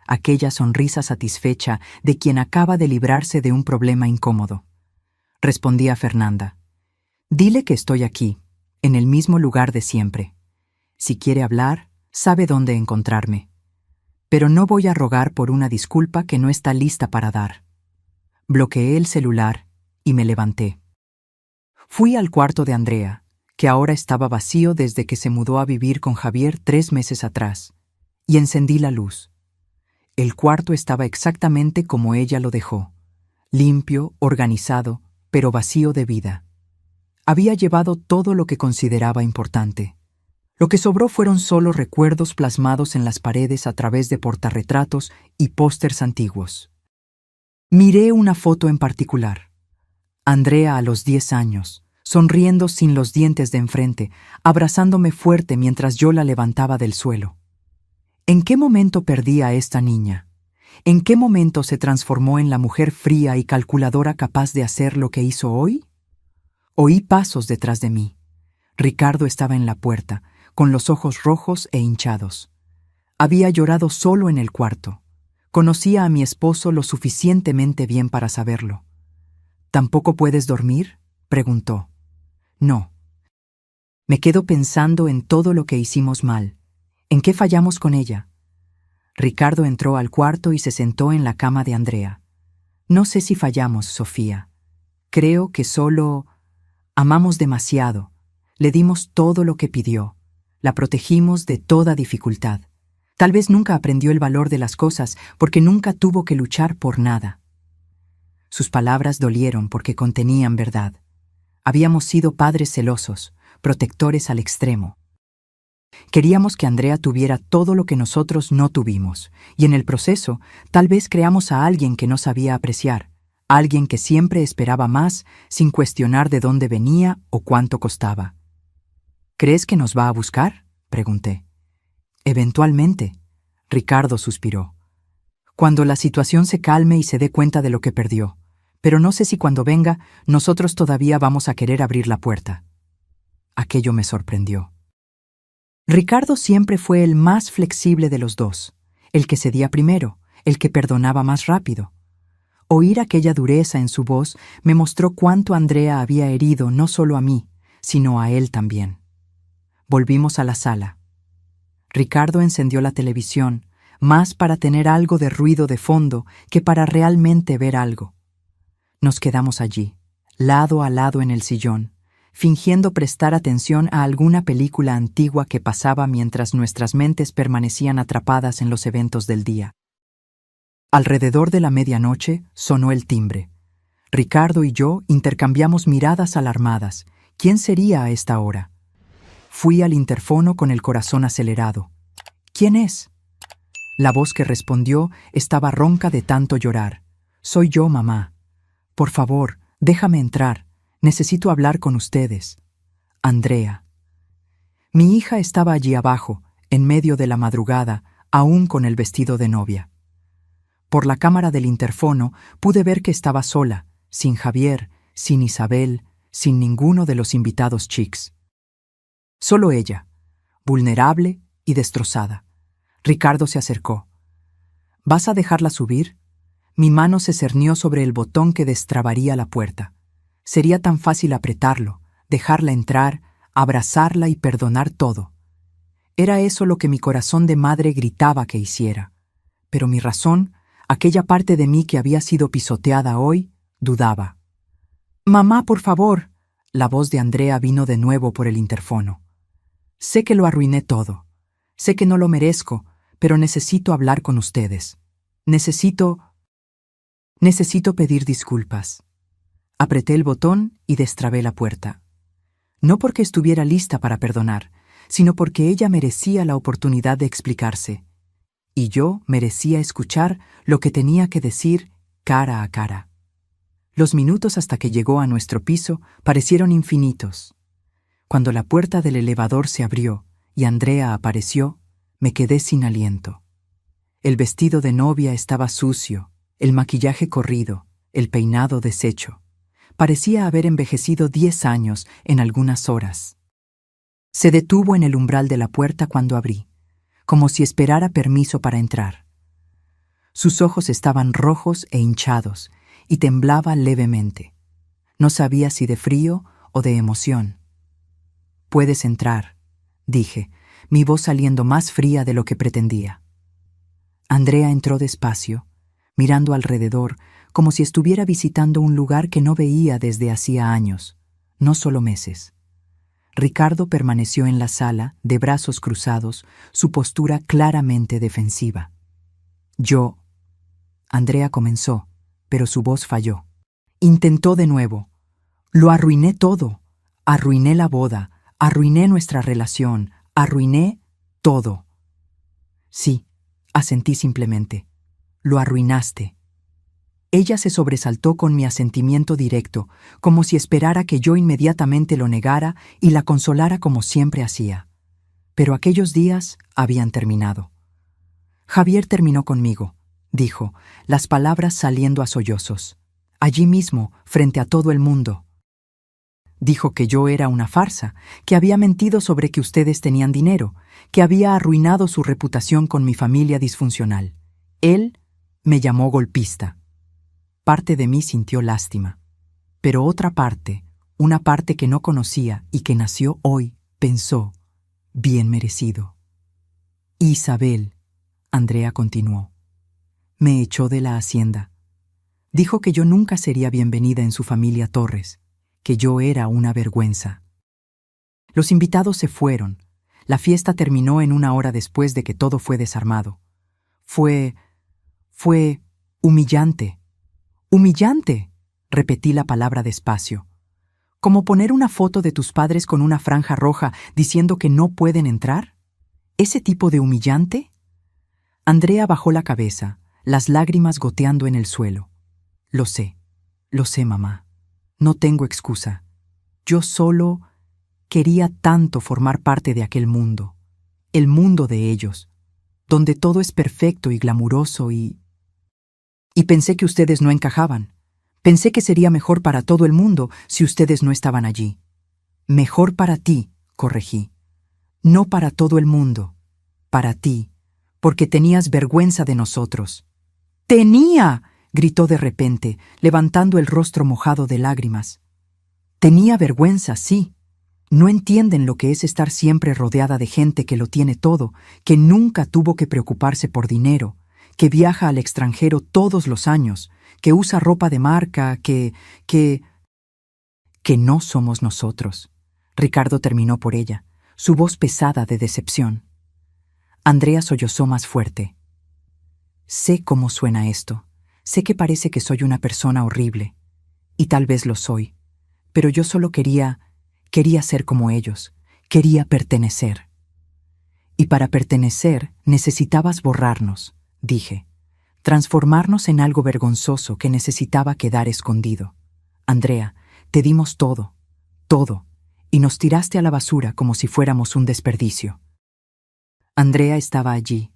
Aquella sonrisa satisfecha de quien acaba de librarse de un problema incómodo. Respondí a Fernanda: «Dile que estoy aquí, en el mismo lugar de siempre. Si quiere hablar, sabe dónde encontrarme. Pero no voy a rogar por una disculpa que no está lista para dar». Bloqueé el celular y me levanté. Fui al cuarto de Andrea, que ahora estaba vacío desde que se mudó a vivir con Javier 3 meses atrás, y encendí la luz. El cuarto estaba exactamente como ella lo dejó, limpio, organizado, pero vacío de vida. Había llevado todo lo que consideraba importante. Lo que sobró fueron solo recuerdos plasmados en las paredes a través de portarretratos y pósters antiguos. Miré una foto en particular. Andrea a los 10 años, sonriendo sin los dientes de enfrente, abrazándome fuerte mientras yo la levantaba del suelo. ¿En qué momento perdí a esta niña? ¿En qué momento se transformó en la mujer fría y calculadora capaz de hacer lo que hizo hoy? Oí pasos detrás de mí. Ricardo estaba en la puerta, con los ojos rojos e hinchados. Había llorado solo en el cuarto. Conocía a mi esposo lo suficientemente bien para saberlo. «¿Tampoco puedes dormir?», preguntó. «No. Me quedo pensando en todo lo que hicimos mal. ¿En qué fallamos con ella?». Ricardo entró al cuarto y se sentó en la cama de Andrea. «No sé si fallamos, Sofía. Creo que solo amamos demasiado. Le dimos todo lo que pidió. La protegimos de toda dificultad. Tal vez nunca aprendió el valor de las cosas porque nunca tuvo que luchar por nada». Sus palabras dolieron porque contenían verdad. Habíamos sido padres celosos, protectores al extremo. Queríamos que Andrea tuviera todo lo que nosotros no tuvimos, y en el proceso tal vez creamos a alguien que no sabía apreciar, alguien que siempre esperaba más sin cuestionar de dónde venía o cuánto costaba. «¿Crees que nos va a buscar?», pregunté. «Eventualmente», Ricardo suspiró. «Cuando la situación se calme y se dé cuenta de lo que perdió. Pero no sé si cuando venga, nosotros todavía vamos a querer abrir la puerta». Aquello me sorprendió. Ricardo siempre fue el más flexible de los dos, el que cedía primero, el que perdonaba más rápido. Oír aquella dureza en su voz me mostró cuánto Andrea había herido no solo a mí, sino a él también. Volvimos a la sala. Ricardo encendió la televisión, más para tener algo de ruido de fondo que para realmente ver algo. Nos quedamos allí, lado a lado en el sillón, fingiendo prestar atención a alguna película antigua que pasaba mientras nuestras mentes permanecían atrapadas en los eventos del día. Alrededor de la medianoche sonó el timbre. Ricardo y yo intercambiamos miradas alarmadas. ¿Quién sería a esta hora? Fui al interfono con el corazón acelerado. ¿Quién es? La voz que respondió estaba ronca de tanto llorar. Soy yo, mamá. Por favor, déjame entrar. Necesito hablar con ustedes. Andrea. Mi hija estaba allí abajo, en medio de la madrugada, aún con el vestido de novia. Por la cámara del interfono pude ver que estaba sola, sin Javier, sin Isabel, sin ninguno de los invitados chics. Solo ella, vulnerable y destrozada. Ricardo se acercó. ¿Vas a dejarla subir? Mi mano se cernió sobre el botón que destrabaría la puerta. Sería tan fácil apretarlo, dejarla entrar, abrazarla y perdonar todo. Era eso lo que mi corazón de madre gritaba que hiciera. Pero mi razón, aquella parte de mí que había sido pisoteada hoy, dudaba. «Mamá, por favor». La voz de Andrea vino de nuevo por el interfono. Sé que lo arruiné todo. Sé que no lo merezco, pero necesito hablar con ustedes. Necesito pedir disculpas. Apreté el botón y destrabé la puerta. No porque estuviera lista para perdonar, sino porque ella merecía la oportunidad de explicarse. Y yo merecía escuchar lo que tenía que decir cara a cara. Los minutos hasta que llegó a nuestro piso parecieron infinitos. Cuando la puerta del elevador se abrió y Andrea apareció, me quedé sin aliento. El vestido de novia estaba sucio, el maquillaje corrido, el peinado deshecho. Parecía haber envejecido 10 años en algunas horas. Se detuvo en el umbral de la puerta cuando abrí, como si esperara permiso para entrar. Sus ojos estaban rojos e hinchados y temblaba levemente. No sabía si de frío o de emoción. «Puedes entrar», dije, mi voz saliendo más fría de lo que pretendía. Andrea entró despacio, mirando alrededor, como si estuviera visitando un lugar que no veía desde hacía años, no solo meses. Ricardo permaneció en la sala, de brazos cruzados, su postura claramente defensiva. Andrea comenzó, pero su voz falló. Intentó de nuevo. Lo arruiné todo. Arruiné la boda, arruiné nuestra relación, arruiné todo. Sí, asentí simplemente. Lo arruinaste. Ella se sobresaltó con mi asentimiento directo, como si esperara que yo inmediatamente lo negara y la consolara como siempre hacía. Pero aquellos días habían terminado. Javier terminó conmigo, dijo, las palabras saliendo a sollozos. Allí mismo, frente a todo el mundo. Dijo que yo era una farsa, que había mentido sobre que ustedes tenían dinero, que había arruinado su reputación con mi familia disfuncional. Él me llamó golpista. Parte de mí sintió lástima. Pero otra parte, una parte que no conocía y que nació hoy, pensó, bien merecido. Isabel, Andrea continuó, me echó de la hacienda. Dijo que yo nunca sería bienvenida en su familia Torres, que yo era una vergüenza. Los invitados se fueron. La fiesta terminó en una hora después de que todo fue desarmado. Fue humillante. ¡Humillante!, repetí la palabra despacio. ¿Como poner una foto de tus padres con una franja roja diciendo que no pueden entrar? ¿Ese tipo de humillante? Andrea bajó la cabeza, las lágrimas goteando en el suelo. Lo sé, mamá. No tengo excusa. Yo solo quería tanto formar parte de aquel mundo, el mundo de ellos, donde todo es perfecto y glamuroso y pensé que ustedes no encajaban. Pensé que sería mejor para todo el mundo si ustedes no estaban allí. Mejor para ti, corregí. No para todo el mundo. Para ti, porque tenías vergüenza de nosotros. ¡Tenía!, gritó de repente, levantando el rostro mojado de lágrimas. Tenía vergüenza, sí. No entienden lo que es estar siempre rodeada de gente que lo tiene todo, que nunca tuvo que preocuparse por dinero, que viaja al extranjero todos los años, que usa ropa de marca, que no somos nosotros. Ricardo terminó por ella, su voz pesada de decepción. Andrea sollozó más fuerte. Sé cómo suena esto. Sé que parece que soy una persona horrible. Y tal vez lo soy, pero yo solo quería ser como ellos, quería pertenecer. Y para pertenecer necesitabas borrarnos, dije, transformarnos en algo vergonzoso que necesitaba quedar escondido. Andrea, te dimos todo, todo, y nos tiraste a la basura como si fuéramos un desperdicio. Andrea estaba allí,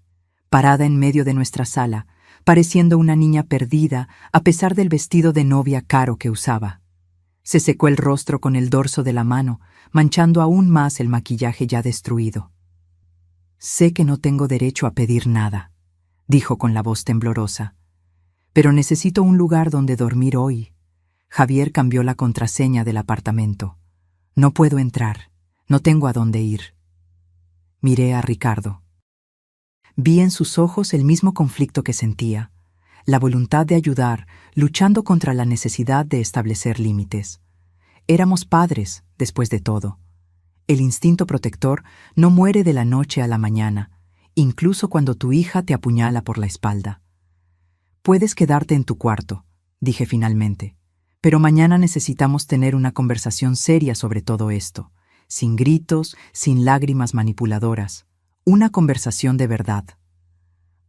parada en medio de nuestra sala, pareciendo una niña perdida a pesar del vestido de novia caro que usaba. Se secó el rostro con el dorso de la mano, manchando aún más el maquillaje ya destruido. Sé que no tengo derecho a pedir nada, dijo con la voz temblorosa, pero necesito un lugar donde dormir hoy. Javier cambió la contraseña del apartamento. No puedo entrar, no tengo a dónde ir. Miré a Ricardo. Vi en sus ojos el mismo conflicto que sentía, la voluntad de ayudar, luchando contra la necesidad de establecer límites. Éramos padres, después de todo. El instinto protector no muere de la noche a la mañana, incluso cuando tu hija te apuñala por la espalda. Puedes quedarte en tu cuarto, dije finalmente, pero mañana necesitamos tener una conversación seria sobre todo esto, sin gritos, sin lágrimas manipuladoras, una conversación de verdad.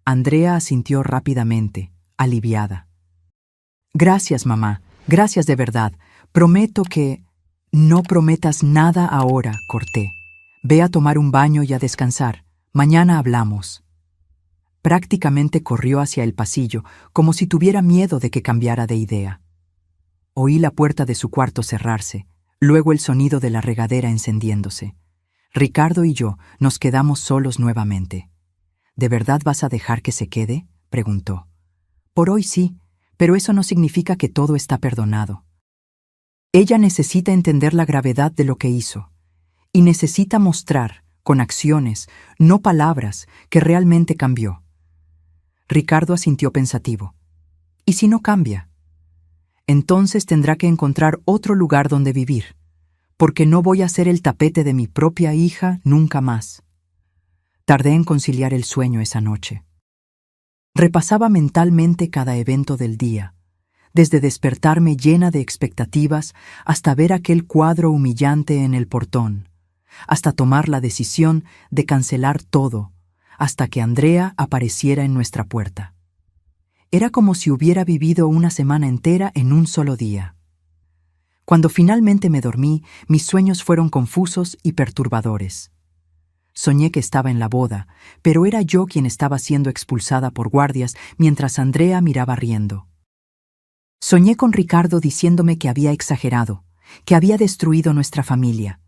Andrea asintió rápidamente, aliviada. Gracias, mamá, gracias de verdad. Prometo que... No prometas nada ahora, corté. Ve a tomar un baño y a descansar. Mañana hablamos. Prácticamente corrió hacia el pasillo, como si tuviera miedo de que cambiara de idea. Oí la puerta de su cuarto cerrarse, luego el sonido de la regadera encendiéndose. Ricardo y yo nos quedamos solos nuevamente. ¿De verdad vas a dejar que se quede?, preguntó. Por hoy sí, pero eso no significa que todo está perdonado. Ella necesita entender la gravedad de lo que hizo, y necesita mostrar, con acciones, no palabras, que realmente cambió. Ricardo asintió pensativo. ¿Y si no cambia? Entonces tendrá que encontrar otro lugar donde vivir, porque no voy a ser el tapete de mi propia hija nunca más. Tardé en conciliar el sueño esa noche. Repasaba mentalmente cada evento del día, desde despertarme llena de expectativas hasta ver aquel cuadro humillante en el portón, hasta tomar la decisión de cancelar todo, hasta que Andrea apareciera en nuestra puerta. Era como si hubiera vivido una semana entera en un solo día. Cuando finalmente me dormí, mis sueños fueron confusos y perturbadores. Soñé que estaba en la boda, pero era yo quien estaba siendo expulsada por guardias mientras Andrea miraba riendo. Soñé con Ricardo diciéndome que había exagerado, que había destruido nuestra familia.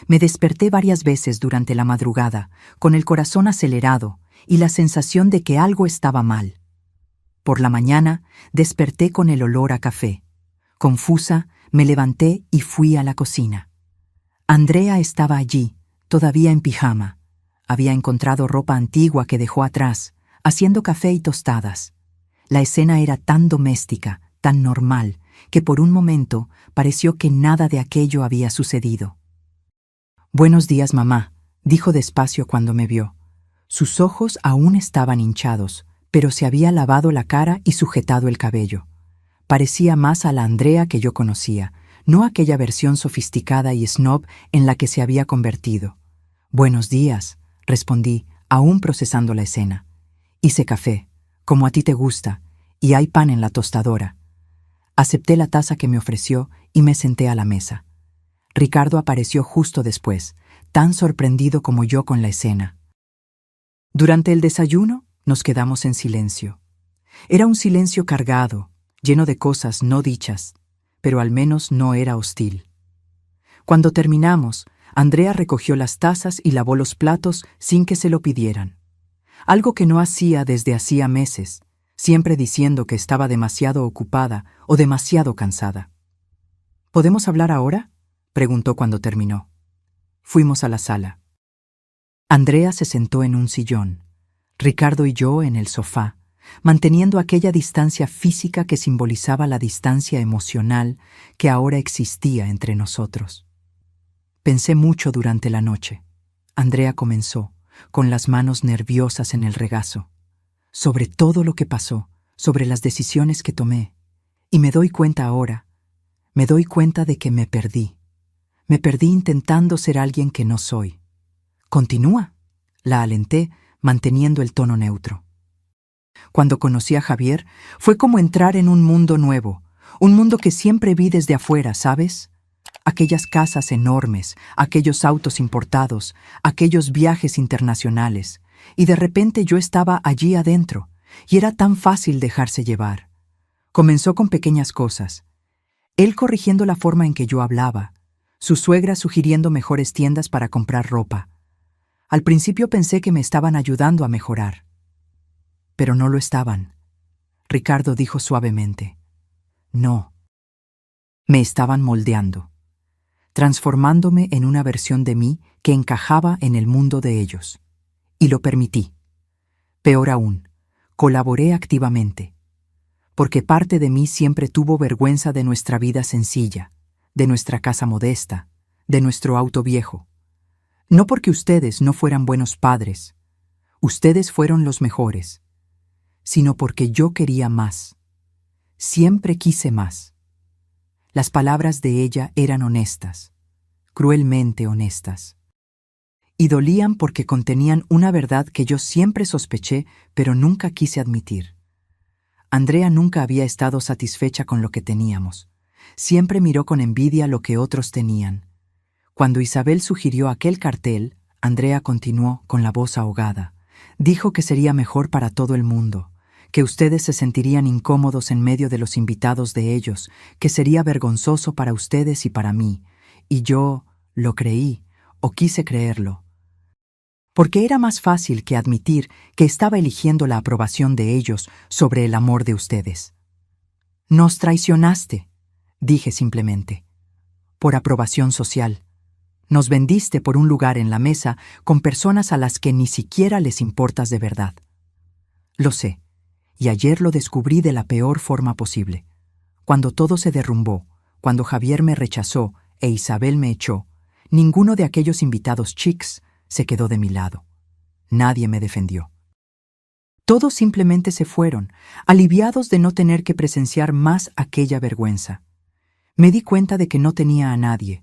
Me desperté varias veces durante la madrugada, con el corazón acelerado y la sensación de que algo estaba mal. Por la mañana, desperté con el olor a café. Confusa, me levanté y fui a la cocina. Andrea estaba allí, todavía en pijama. Había encontrado ropa antigua que dejó atrás, haciendo café y tostadas. La escena era tan doméstica, tan normal, que por un momento pareció que nada de aquello había sucedido. «Buenos días, mamá», dijo despacio cuando me vio. Sus ojos aún estaban hinchados, pero se había lavado la cara y sujetado el cabello. Parecía más a la Andrea que yo conocía, no aquella versión sofisticada y snob en la que se había convertido. «Buenos días», respondí, aún procesando la escena. «Hice café, como a ti te gusta, y hay pan en la tostadora». Acepté la taza que me ofreció y me senté a la mesa. Ricardo apareció justo después, tan sorprendido como yo con la escena. Durante el desayuno nos quedamos en silencio. Era un silencio cargado, lleno de cosas no dichas, pero al menos no era hostil. Cuando terminamos, Andrea recogió las tazas y lavó los platos sin que se lo pidieran. Algo que no hacía desde hacía meses, siempre diciendo que estaba demasiado ocupada o demasiado cansada. ¿Podemos hablar ahora?, preguntó cuando terminó. Fuimos a la sala. Andrea se sentó en un sillón, Ricardo y yo en el sofá, manteniendo aquella distancia física que simbolizaba la distancia emocional que ahora existía entre nosotros. Pensé mucho durante la noche. Andrea comenzó, con las manos nerviosas en el regazo, sobre todo lo que pasó, sobre las decisiones que tomé, y me doy cuenta ahora, Me doy cuenta de que me perdí. Me perdí intentando ser alguien que no soy. Continúa, la alenté, manteniendo el tono neutro. Cuando conocí a Javier, fue como entrar en un mundo nuevo, un mundo que siempre vi desde afuera, ¿sabes? Aquellas casas enormes, aquellos autos importados, aquellos viajes internacionales, y de repente yo estaba allí adentro, y era tan fácil dejarse llevar. Comenzó con pequeñas cosas. Él corrigiendo la forma en que yo hablaba, su suegra sugiriendo mejores tiendas para comprar ropa. Al principio pensé que me estaban ayudando a mejorar. Pero no lo estaban. Ricardo dijo suavemente. No. Me estaban moldeando, transformándome en una versión de mí que encajaba en el mundo de ellos. Y lo permití. Peor aún, colaboré activamente, porque parte de mí siempre tuvo vergüenza de nuestra vida sencilla, de nuestra casa modesta, de nuestro auto viejo. No porque ustedes no fueran buenos padres, ustedes fueron los mejores, sino porque yo quería más. Siempre quise más. Las palabras de ella eran honestas, cruelmente honestas. Y dolían porque contenían una verdad que yo siempre sospeché, pero nunca quise admitir. Andrea nunca había estado satisfecha con lo que teníamos. Siempre miró con envidia lo que otros tenían. Cuando Isabel sugirió aquel cartel, Andrea continuó con la voz ahogada. Dijo que sería mejor para todo el mundo, que ustedes se sentirían incómodos en medio de los invitados de ellos, que sería vergonzoso para ustedes y para mí. Y yo lo creí, o quise creerlo. Porque era más fácil que admitir que estaba eligiendo la aprobación de ellos sobre el amor de ustedes. Nos traicionaste, dije simplemente, por aprobación social. Nos vendiste por un lugar en la mesa con personas a las que ni siquiera les importas de verdad. Lo sé, y ayer lo descubrí de la peor forma posible. Cuando todo se derrumbó, cuando Javier me rechazó e Isabel me echó, ninguno de aquellos invitados chics se quedó de mi lado. Nadie me defendió. Todos simplemente se fueron, aliviados de no tener que presenciar más aquella vergüenza. Me di cuenta de que no tenía a nadie,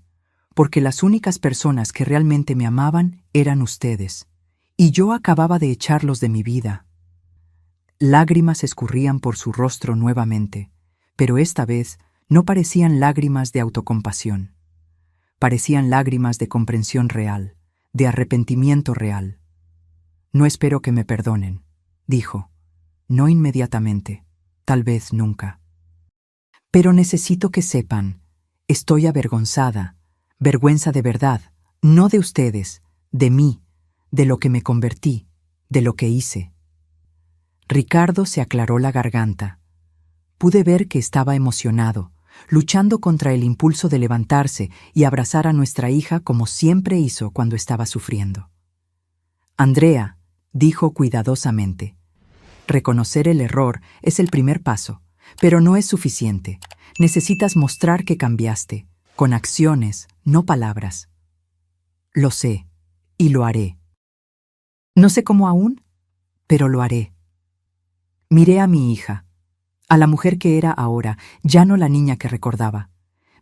porque las únicas personas que realmente me amaban eran ustedes, y yo acababa de echarlos de mi vida. Lágrimas escurrían por su rostro nuevamente, pero esta vez no parecían lágrimas de autocompasión. Parecían lágrimas de comprensión real, de arrepentimiento real. No espero que me perdonen, dijo. No inmediatamente, tal vez nunca. Pero necesito que sepan, estoy avergonzada, vergüenza de verdad, no de ustedes, de mí, de lo que me convertí, de lo que hice. Ricardo se aclaró la garganta. Pude ver que estaba emocionado, luchando contra el impulso de levantarse y abrazar a nuestra hija como siempre hizo cuando estaba sufriendo. Andrea, dijo cuidadosamente, reconocer el error es el primer paso, pero no es suficiente. Necesitas mostrar que cambiaste, con acciones, no palabras. Lo sé, y lo haré. No sé cómo aún, pero lo haré. Miré a mi hija, a la mujer que era ahora, ya no la niña que recordaba.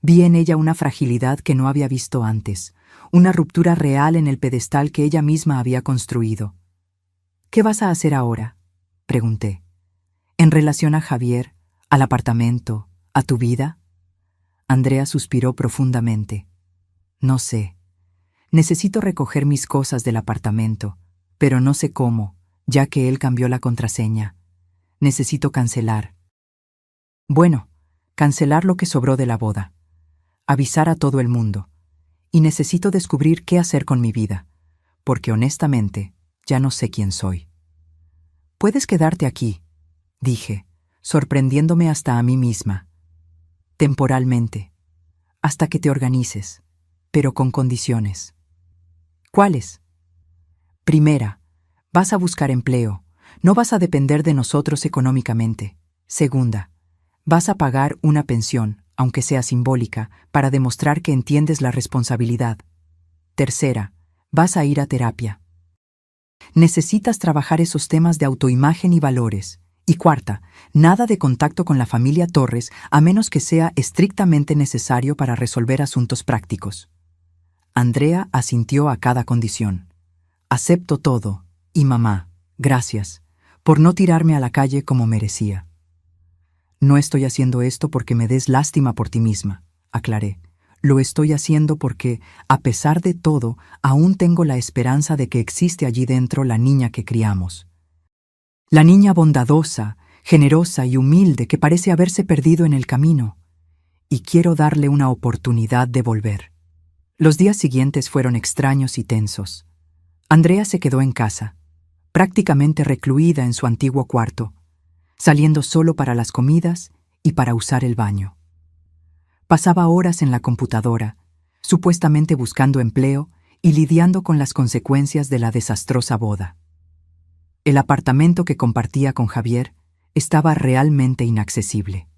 Vi en ella una fragilidad que no había visto antes, una ruptura real en el pedestal que ella misma había construido. ¿Qué vas a hacer ahora?, pregunté. ¿En relación a Javier, al apartamento, a tu vida? Andrea suspiró profundamente. No sé. Necesito recoger mis cosas del apartamento, pero no sé cómo, ya que él cambió la contraseña. Necesito cancelar. Bueno, cancelar lo que sobró de la boda. Avisar a todo el mundo. Y necesito descubrir qué hacer con mi vida, porque honestamente ya no sé quién soy. Puedes quedarte aquí, dije, sorprendiéndome hasta a mí misma. Temporalmente, hasta que te organices, pero con condiciones. ¿Cuáles? Primera, vas a buscar empleo. No vas a depender de nosotros económicamente. Segunda, vas a pagar una pensión, aunque sea simbólica, para demostrar que entiendes la responsabilidad. Tercera, vas a ir a terapia. Necesitas trabajar esos temas de autoimagen y valores. Y cuarta, nada de contacto con la familia Torres a menos que sea estrictamente necesario para resolver asuntos prácticos. Andrea asintió a cada condición. Acepto todo, y mamá, gracias, por no tirarme a la calle como merecía. No estoy haciendo esto porque me des lástima por ti misma, aclaré. Lo estoy haciendo porque, a pesar de todo, aún tengo la esperanza de que existe allí dentro la niña que criamos. La niña bondadosa, generosa y humilde que parece haberse perdido en el camino. Y quiero darle una oportunidad de volver. Los días siguientes fueron extraños y tensos. Andrea se quedó en casa, prácticamente recluida en su antiguo cuarto, saliendo solo para las comidas y para usar el baño. Pasaba horas en la computadora, supuestamente buscando empleo y lidiando con las consecuencias de la desastrosa boda. El apartamento que compartía con Javier estaba realmente inaccesible.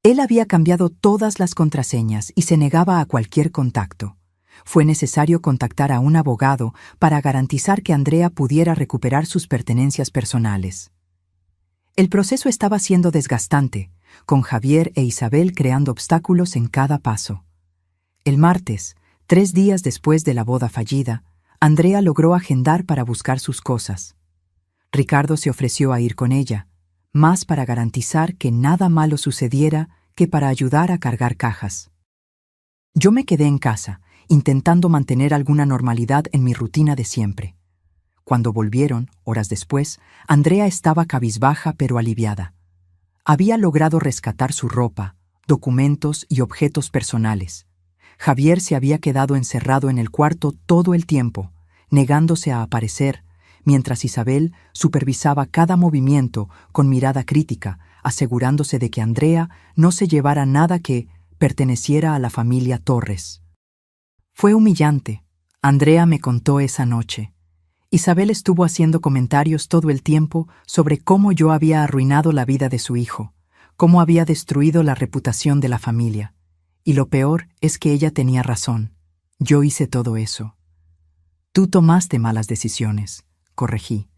Él había cambiado todas las contraseñas y se negaba a cualquier contacto. Fue necesario contactar a un abogado para garantizar que Andrea pudiera recuperar sus pertenencias personales. El proceso estaba siendo desgastante, con Javier e Isabel creando obstáculos en cada paso. El martes, 3 días después de la boda fallida, Andrea logró agendar para buscar sus cosas. Ricardo se ofreció a ir con ella, más para garantizar que nada malo sucediera que para ayudar a cargar cajas. Yo me quedé en casa, intentando mantener alguna normalidad en mi rutina de siempre. Cuando volvieron, horas después, Andrea estaba cabizbaja pero aliviada. Había logrado rescatar su ropa, documentos y objetos personales. Javier se había quedado encerrado en el cuarto todo el tiempo, negándose a aparecer, mientras Isabel supervisaba cada movimiento con mirada crítica, asegurándose de que Andrea no se llevara nada que perteneciera a la familia Torres. Fue humillante, Andrea me contó esa noche. Isabel estuvo haciendo comentarios todo el tiempo sobre cómo yo había arruinado la vida de su hijo, cómo había destruido la reputación de la familia. Y lo peor es que ella tenía razón. Yo hice todo eso. Tú tomaste malas decisiones, corregí.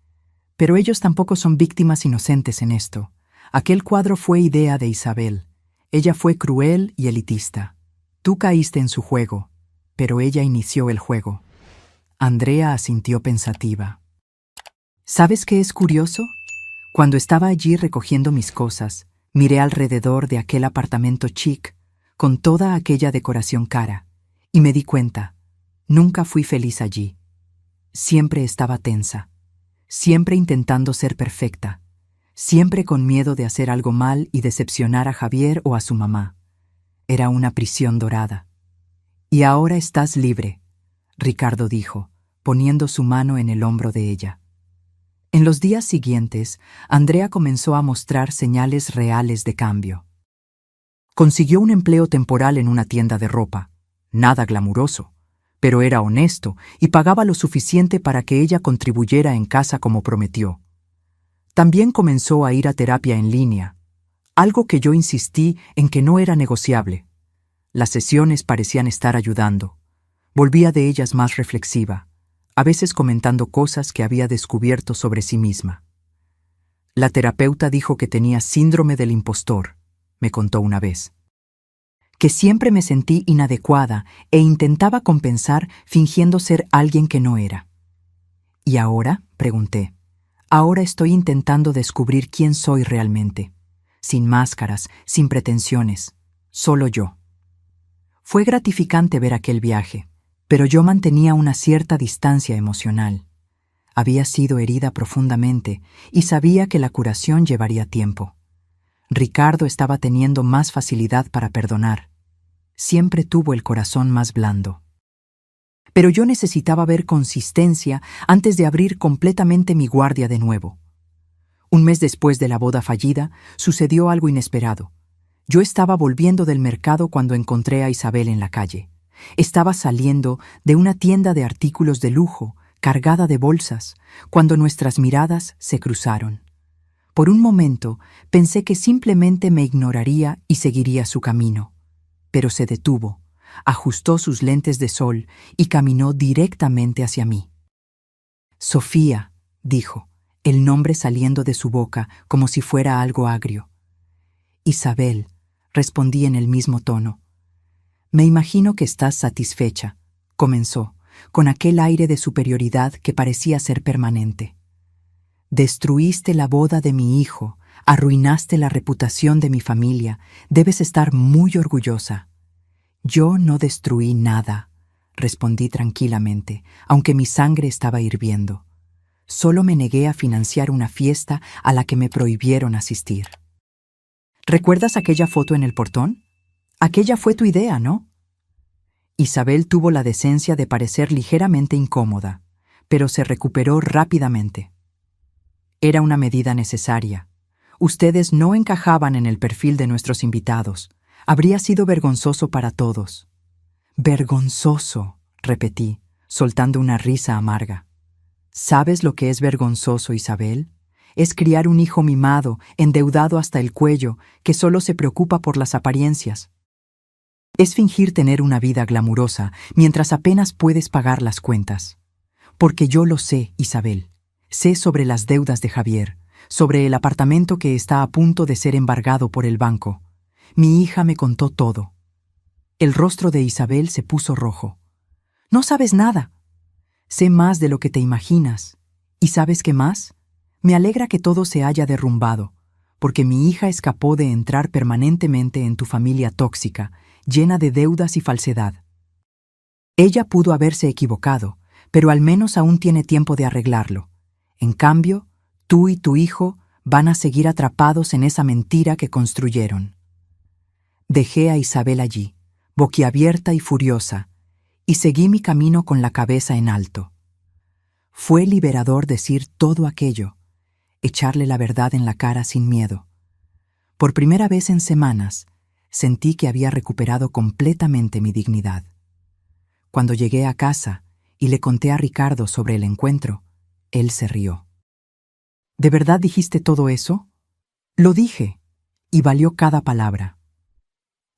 Pero ellos tampoco son víctimas inocentes en esto. Aquel cuadro fue idea de Isabel. Ella fue cruel y elitista. Tú caíste en su juego, pero ella inició el juego. Andrea asintió pensativa. ¿Sabes qué es curioso? Cuando estaba allí recogiendo mis cosas, miré alrededor de aquel apartamento chic, con toda aquella decoración cara, y me di cuenta, nunca fui feliz allí. Siempre estaba tensa, siempre intentando ser perfecta, siempre con miedo de hacer algo mal y decepcionar a Javier o a su mamá. Era una prisión dorada. Y ahora estás libre, Ricardo dijo, poniendo su mano en el hombro de ella. En los días siguientes, Andrea comenzó a mostrar señales reales de cambio. Consiguió un empleo temporal en una tienda de ropa, nada glamuroso, pero era honesto y pagaba lo suficiente para que ella contribuyera en casa como prometió. También comenzó a ir a terapia en línea, algo que yo insistí en que no era negociable. Las sesiones parecían estar ayudando. Volvía de ellas más reflexiva, a veces comentando cosas que había descubierto sobre sí misma. La terapeuta dijo que tenía síndrome del impostor, me contó una vez. Que siempre me sentí inadecuada e intentaba compensar fingiendo ser alguien que no era. ¿Y ahora?, pregunté. Ahora estoy intentando descubrir quién soy realmente. Sin máscaras, sin pretensiones, solo yo. Fue gratificante ver aquel viaje, pero yo mantenía una cierta distancia emocional. Había sido herida profundamente y sabía que la curación llevaría tiempo. Ricardo estaba teniendo más facilidad para perdonar. Siempre tuvo el corazón más blando. Pero yo necesitaba ver consistencia antes de abrir completamente mi guardia de nuevo. Un mes después de la boda fallida, sucedió algo inesperado. Yo estaba volviendo del mercado cuando encontré a Isabel en la calle. Estaba saliendo de una tienda de artículos de lujo, cargada de bolsas, cuando nuestras miradas se cruzaron. Por un momento pensé que simplemente me ignoraría y seguiría su camino. Pero se detuvo, ajustó sus lentes de sol y caminó directamente hacia mí. «Sofía», dijo, el nombre saliendo de su boca como si fuera algo agrio. Isabel, respondí en el mismo tono. Me imagino que estás satisfecha, comenzó, con aquel aire de superioridad que parecía ser permanente. Destruiste la boda de mi hijo, arruinaste la reputación de mi familia, debes estar muy orgullosa. Yo no destruí nada, respondí tranquilamente, aunque mi sangre estaba hirviendo. Solo me negué a financiar una fiesta a la que me prohibieron asistir. ¿Recuerdas aquella foto en el portón? Aquella fue tu idea, ¿no? Isabel tuvo la decencia de parecer ligeramente incómoda, pero se recuperó rápidamente. Era una medida necesaria. Ustedes no encajaban en el perfil de nuestros invitados. Habría sido vergonzoso para todos. Vergonzoso, repetí, soltando una risa amarga. ¿Sabes lo que es vergonzoso, Isabel? Es criar un hijo mimado, endeudado hasta el cuello, que solo se preocupa por las apariencias. Es fingir tener una vida glamurosa mientras apenas puedes pagar las cuentas. Porque yo lo sé, Isabel. Sé sobre las deudas de Javier, sobre el apartamento que está a punto de ser embargado por el banco. Mi hija me contó todo. El rostro de Isabel se puso rojo. No sabes nada. Sé más de lo que te imaginas. ¿Y sabes qué más? Me alegra que todo se haya derrumbado, porque mi hija escapó de entrar permanentemente en tu familia tóxica, llena de deudas y falsedad. Ella pudo haberse equivocado, pero al menos aún tiene tiempo de arreglarlo. En cambio, tú y tu hijo van a seguir atrapados en esa mentira que construyeron. Dejé a Isabel allí, boquiabierta y furiosa, y seguí mi camino con la cabeza en alto. Fue liberador decir todo aquello, echarle la verdad en la cara sin miedo. Por primera vez en semanas, sentí que había recuperado completamente mi dignidad. Cuando llegué a casa y le conté a Ricardo sobre el encuentro, él se rió. ¿De verdad dijiste todo eso? Lo dije, y valió cada palabra.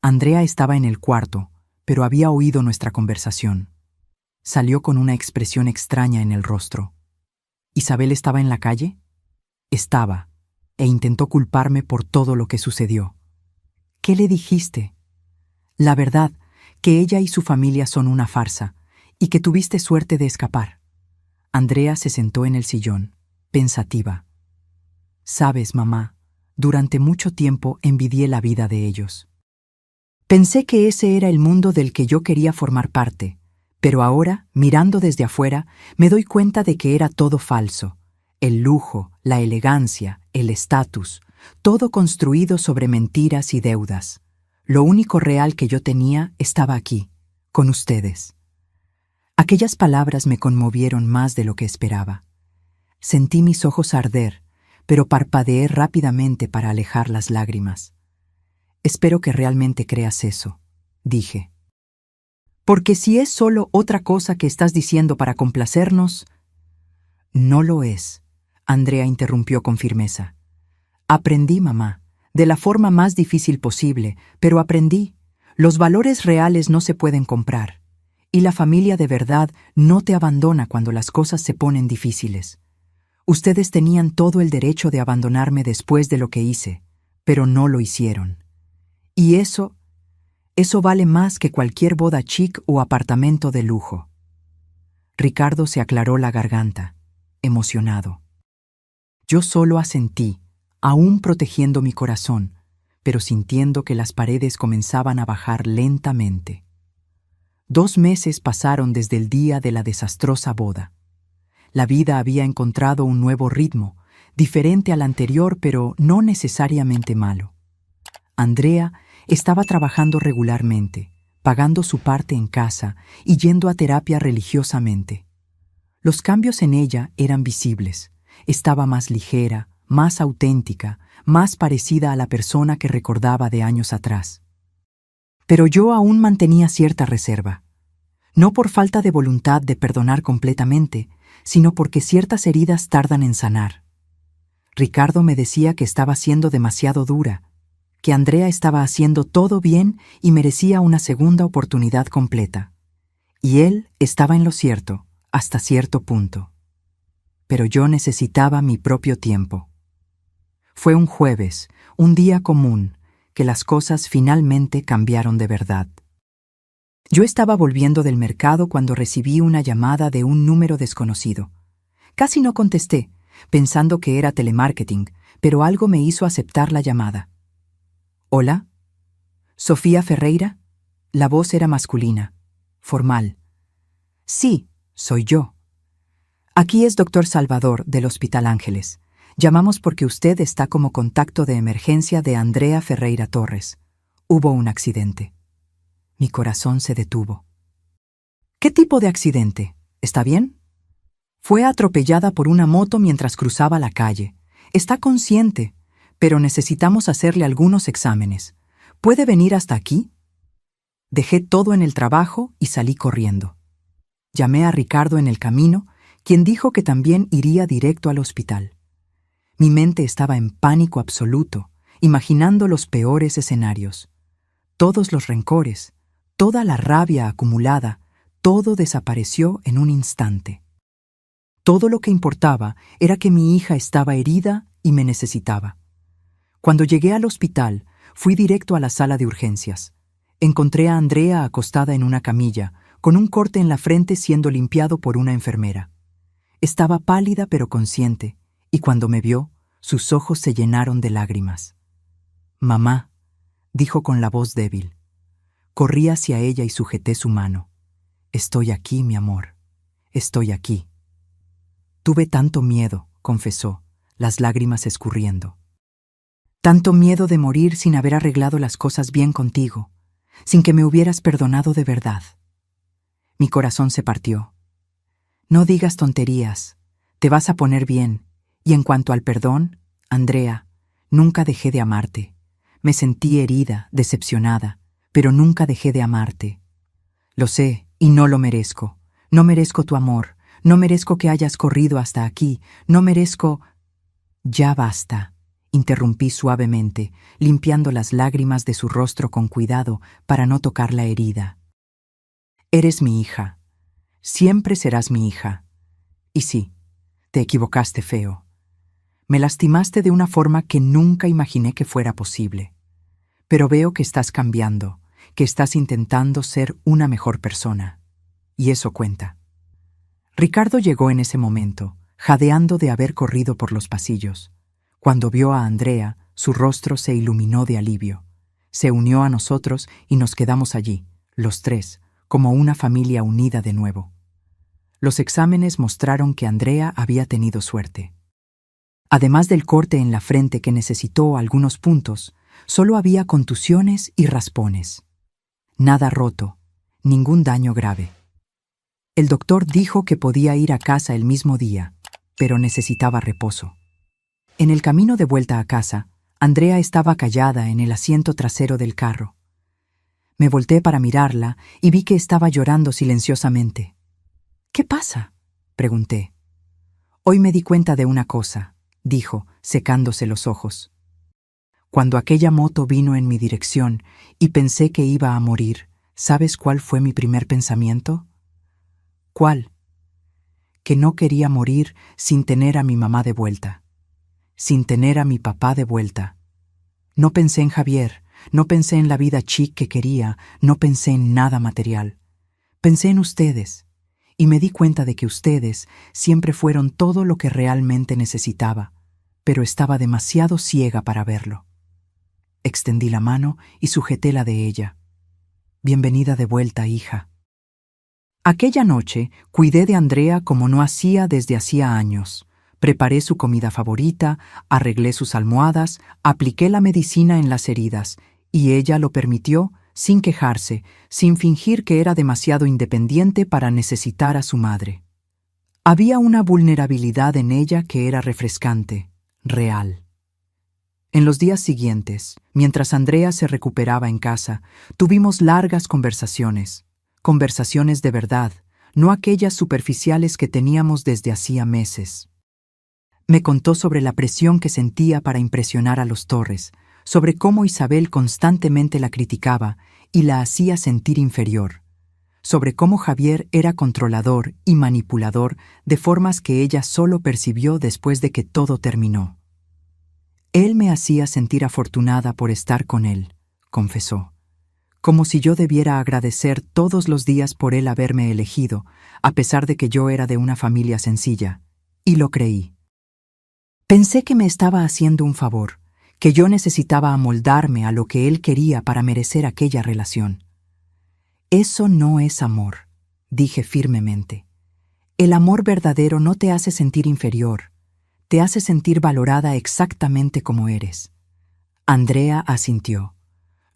Andrea estaba en el cuarto, pero había oído nuestra conversación. Salió con una expresión extraña en el rostro. ¿Isabel estaba en la calle? Estaba, e intentó culparme por todo lo que sucedió. ¿Qué le dijiste? La verdad, que ella y su familia son una farsa, y que tuviste suerte de escapar. Andrea se sentó en el sillón, pensativa. Sabes, mamá, durante mucho tiempo envidié la vida de ellos. Pensé que ese era el mundo del que yo quería formar parte, pero ahora, mirando desde afuera, me doy cuenta de que era todo falso. El lujo, la elegancia, el estatus, todo construido sobre mentiras y deudas. Lo único real que yo tenía estaba aquí, con ustedes. Aquellas palabras me conmovieron más de lo que esperaba. Sentí mis ojos arder, pero parpadeé rápidamente para alejar las lágrimas. Espero que realmente creas eso, dije. Porque si es solo otra cosa que estás diciendo para complacernos... No lo es, Andrea interrumpió con firmeza. Aprendí, mamá, de la forma más difícil posible, pero aprendí. Los valores reales no se pueden comprar. Y la familia de verdad no te abandona cuando las cosas se ponen difíciles. Ustedes tenían todo el derecho de abandonarme después de lo que hice, pero no lo hicieron. Y eso vale más que cualquier boda chic o apartamento de lujo. Ricardo se aclaró la garganta, emocionado. Yo solo asentí, aún protegiendo mi corazón, pero sintiendo que las paredes comenzaban a bajar lentamente. 2 meses pasaron desde el día de la desastrosa boda. La vida había encontrado un nuevo ritmo, diferente al anterior, pero no necesariamente malo. Andrea estaba trabajando regularmente, pagando su parte en casa y yendo a terapia religiosamente. Los cambios en ella eran visibles. Estaba más ligera, más auténtica, más parecida a la persona que recordaba de años atrás. Pero yo aún mantenía cierta reserva. No por falta de voluntad de perdonar completamente, sino porque ciertas heridas tardan en sanar. Ricardo me decía que estaba siendo demasiado dura, que Andrea estaba haciendo todo bien y merecía una segunda oportunidad completa. Y él estaba en lo cierto, hasta cierto punto. pero yo necesitaba mi propio tiempo. Fue un jueves, un día común, que las cosas finalmente cambiaron de verdad. Yo estaba volviendo del mercado cuando recibí una llamada de un número desconocido. Casi no contesté, pensando que era telemarketing, pero algo me hizo aceptar la llamada. ¿Hola? ¿Sofía Ferreira? La voz era masculina, formal. Sí, soy yo. Aquí es Dr. Salvador, del Hospital Ángeles. Llamamos porque usted está como contacto de emergencia de Andrea Ferreira Torres. Hubo un accidente. Mi corazón se detuvo. ¿Qué tipo de accidente? ¿Está bien? Fue atropellada por una moto mientras cruzaba la calle. Está consciente, pero necesitamos hacerle algunos exámenes. ¿Puede venir hasta aquí? Dejé todo en el trabajo y salí corriendo. Llamé a Ricardo en el camino, quien dijo que también iría directo al hospital. Mi mente estaba en pánico absoluto, imaginando los peores escenarios. Todos los rencores, toda la rabia acumulada, todo desapareció en un instante. Todo lo que importaba era que mi hija estaba herida y me necesitaba. Cuando llegué al hospital, fui directo a la sala de urgencias. Encontré a Andrea acostada en una camilla, con un corte en la frente siendo limpiado por una enfermera. Estaba pálida pero consciente, y cuando me vio, sus ojos se llenaron de lágrimas. «Mamá», dijo con la voz débil. Corrí hacia ella y sujeté su mano. «Estoy aquí, mi amor. Estoy aquí». Tuve tanto miedo, confesó, las lágrimas escurriendo. Tanto miedo de morir sin haber arreglado las cosas bien contigo, sin que me hubieras perdonado de verdad. Mi corazón se partió. No digas tonterías, te vas a poner bien. Y en cuanto al perdón, Andrea, nunca dejé de amarte. Me sentí herida, decepcionada, pero nunca dejé de amarte. Lo sé, y no lo merezco. No merezco tu amor. No merezco que hayas corrido hasta aquí. No merezco... Ya basta, interrumpí suavemente, limpiando las lágrimas de su rostro con cuidado para no tocar la herida. Eres mi hija. Siempre serás mi hija. Y sí, te equivocaste feo. Me lastimaste de una forma que nunca imaginé que fuera posible. Pero veo que estás cambiando, que estás intentando ser una mejor persona. Y eso cuenta. Ricardo llegó en ese momento, jadeando de haber corrido por los pasillos. Cuando vio a Andrea, su rostro se iluminó de alivio. Se unió a nosotros y nos quedamos allí, los tres, como una familia unida de nuevo. Los exámenes mostraron que Andrea había tenido suerte. Además del corte en la frente que necesitó algunos puntos, solo había contusiones y raspones. Nada roto, ningún daño grave. El doctor dijo que podía ir a casa el mismo día, pero necesitaba reposo. En el camino de vuelta a casa, Andrea estaba callada en el asiento trasero del carro. Me volteé para mirarla y vi que estaba llorando silenciosamente. «¿Qué pasa?», pregunté. «Hoy me di cuenta de una cosa», dijo, secándose los ojos. «Cuando aquella moto vino en mi dirección y pensé que iba a morir, ¿sabes cuál fue mi primer pensamiento?». «¿Cuál?». Que no quería morir sin tener a mi mamá de vuelta, sin tener a mi papá de vuelta. No pensé en Javier, no pensé en la vida chic que quería, no pensé en nada material. Pensé en ustedes, y me di cuenta de que ustedes siempre fueron todo lo que realmente necesitaba, pero estaba demasiado ciega para verlo. Extendí la mano y sujeté la de ella. «Bienvenida de vuelta, hija». Aquella noche cuidé de Andrea como no hacía desde hacía años. Preparé su comida favorita, arreglé sus almohadas, apliqué la medicina en las heridas, y ella lo permitió sin quejarse, sin fingir que era demasiado independiente para necesitar a su madre. Había una vulnerabilidad en ella que era refrescante, real. En los días siguientes, mientras Andrea se recuperaba en casa, tuvimos largas conversaciones de verdad, no aquellas superficiales que teníamos desde hacía meses. Me contó sobre la presión que sentía para impresionar a los Torres, sobre cómo Isabel constantemente la criticaba y la hacía sentir inferior, sobre cómo Javier era controlador y manipulador de formas que ella solo percibió después de que todo terminó. Él me hacía sentir afortunada por estar con él, confesó, como si yo debiera agradecer todos los días por él haberme elegido, a pesar de que yo era de una familia sencilla, y lo creí. Pensé que me estaba haciendo un favor, que yo necesitaba amoldarme a lo que él quería para merecer aquella relación. Eso no es amor, dije firmemente. El amor verdadero no te hace sentir inferior, te hace sentir valorada exactamente como eres. Andrea asintió.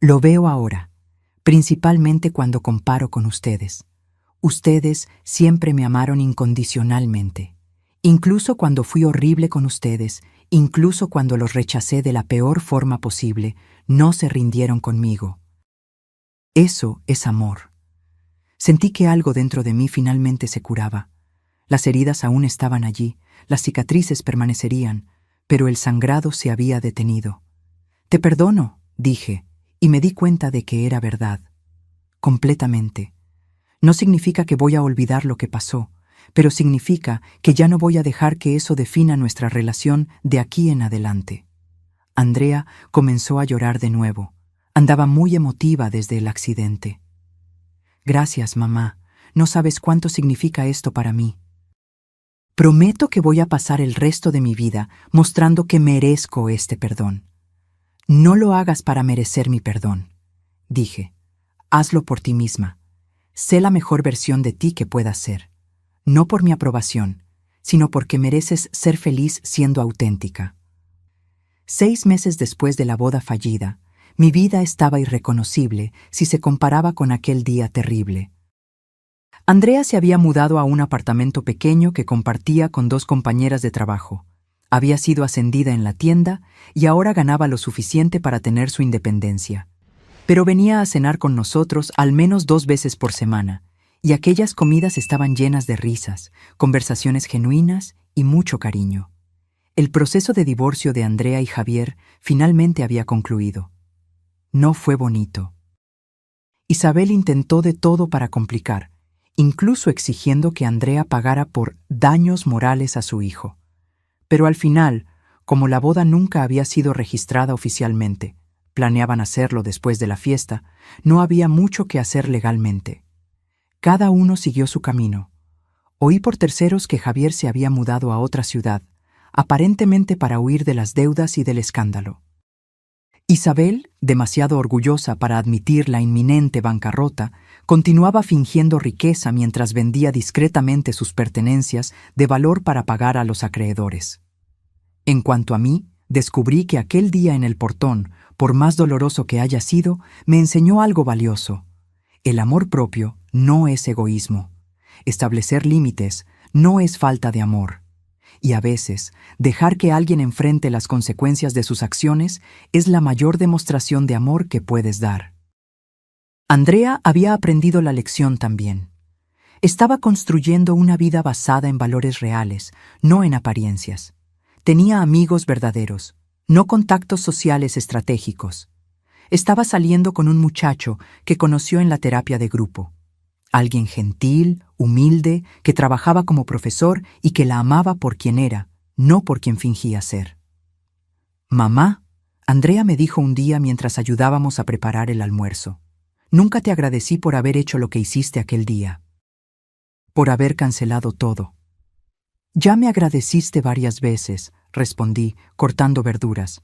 Lo veo ahora, principalmente cuando comparo con ustedes. Ustedes siempre me amaron incondicionalmente. Incluso cuando fui horrible con ustedes, incluso cuando los rechacé de la peor forma posible, no se rindieron conmigo. Eso es amor. Sentí que algo dentro de mí finalmente se curaba. Las heridas aún estaban allí, las cicatrices permanecerían, pero el sangrado se había detenido. Te perdono, dije, y me di cuenta de que era verdad. Completamente. No significa que voy a olvidar lo que pasó, pero significa que ya no voy a dejar que eso defina nuestra relación de aquí en adelante. Andrea comenzó a llorar de nuevo. Andaba muy emotiva desde el accidente. Gracias, mamá. No sabes cuánto significa esto para mí. Prometo que voy a pasar el resto de mi vida mostrando que merezco este perdón. No lo hagas para merecer mi perdón, dije. Hazlo por ti misma. Sé la mejor versión de ti que puedas ser. No por mi aprobación, sino porque mereces ser feliz siendo auténtica. 6 meses después de la boda fallida, mi vida estaba irreconocible si se comparaba con aquel día terrible. Andrea se había mudado a un apartamento pequeño que compartía con 2 compañeras de trabajo. Había sido ascendida en la tienda y ahora ganaba lo suficiente para tener su independencia. Pero venía a cenar con nosotros al menos 2 veces por semana, y aquellas comidas estaban llenas de risas, conversaciones genuinas y mucho cariño. El proceso de divorcio de Andrea y Javier finalmente había concluido. No fue bonito. Isabel intentó de todo para complicar, incluso exigiendo que Andrea pagara por daños morales a su hijo. Pero al final, como la boda nunca había sido registrada oficialmente, planeaban hacerlo después de la fiesta, no había mucho que hacer legalmente. Cada uno siguió su camino. Oí por terceros que Javier se había mudado a otra ciudad, aparentemente para huir de las deudas y del escándalo. Isabel, demasiado orgullosa para admitir la inminente bancarrota, continuaba fingiendo riqueza mientras vendía discretamente sus pertenencias de valor para pagar a los acreedores. En cuanto a mí, descubrí que aquel día en el portón, por más doloroso que haya sido, me enseñó algo valioso. El amor propio no es egoísmo. Establecer límites no es falta de amor. Y a veces, dejar que alguien enfrente las consecuencias de sus acciones es la mayor demostración de amor que puedes dar. Andrea había aprendido la lección también. Estaba construyendo una vida basada en valores reales, no en apariencias. Tenía amigos verdaderos, no contactos sociales estratégicos. Estaba saliendo con un muchacho que conoció en la terapia de grupo. Alguien gentil, humilde, que trabajaba como profesor y que la amaba por quien era, no por quien fingía ser. «Mamá», Andrea me dijo un día mientras ayudábamos a preparar el almuerzo, «nunca te agradecí por haber hecho lo que hiciste aquel día. Por haber cancelado todo». «Ya me agradeciste varias veces», respondí, cortando verduras.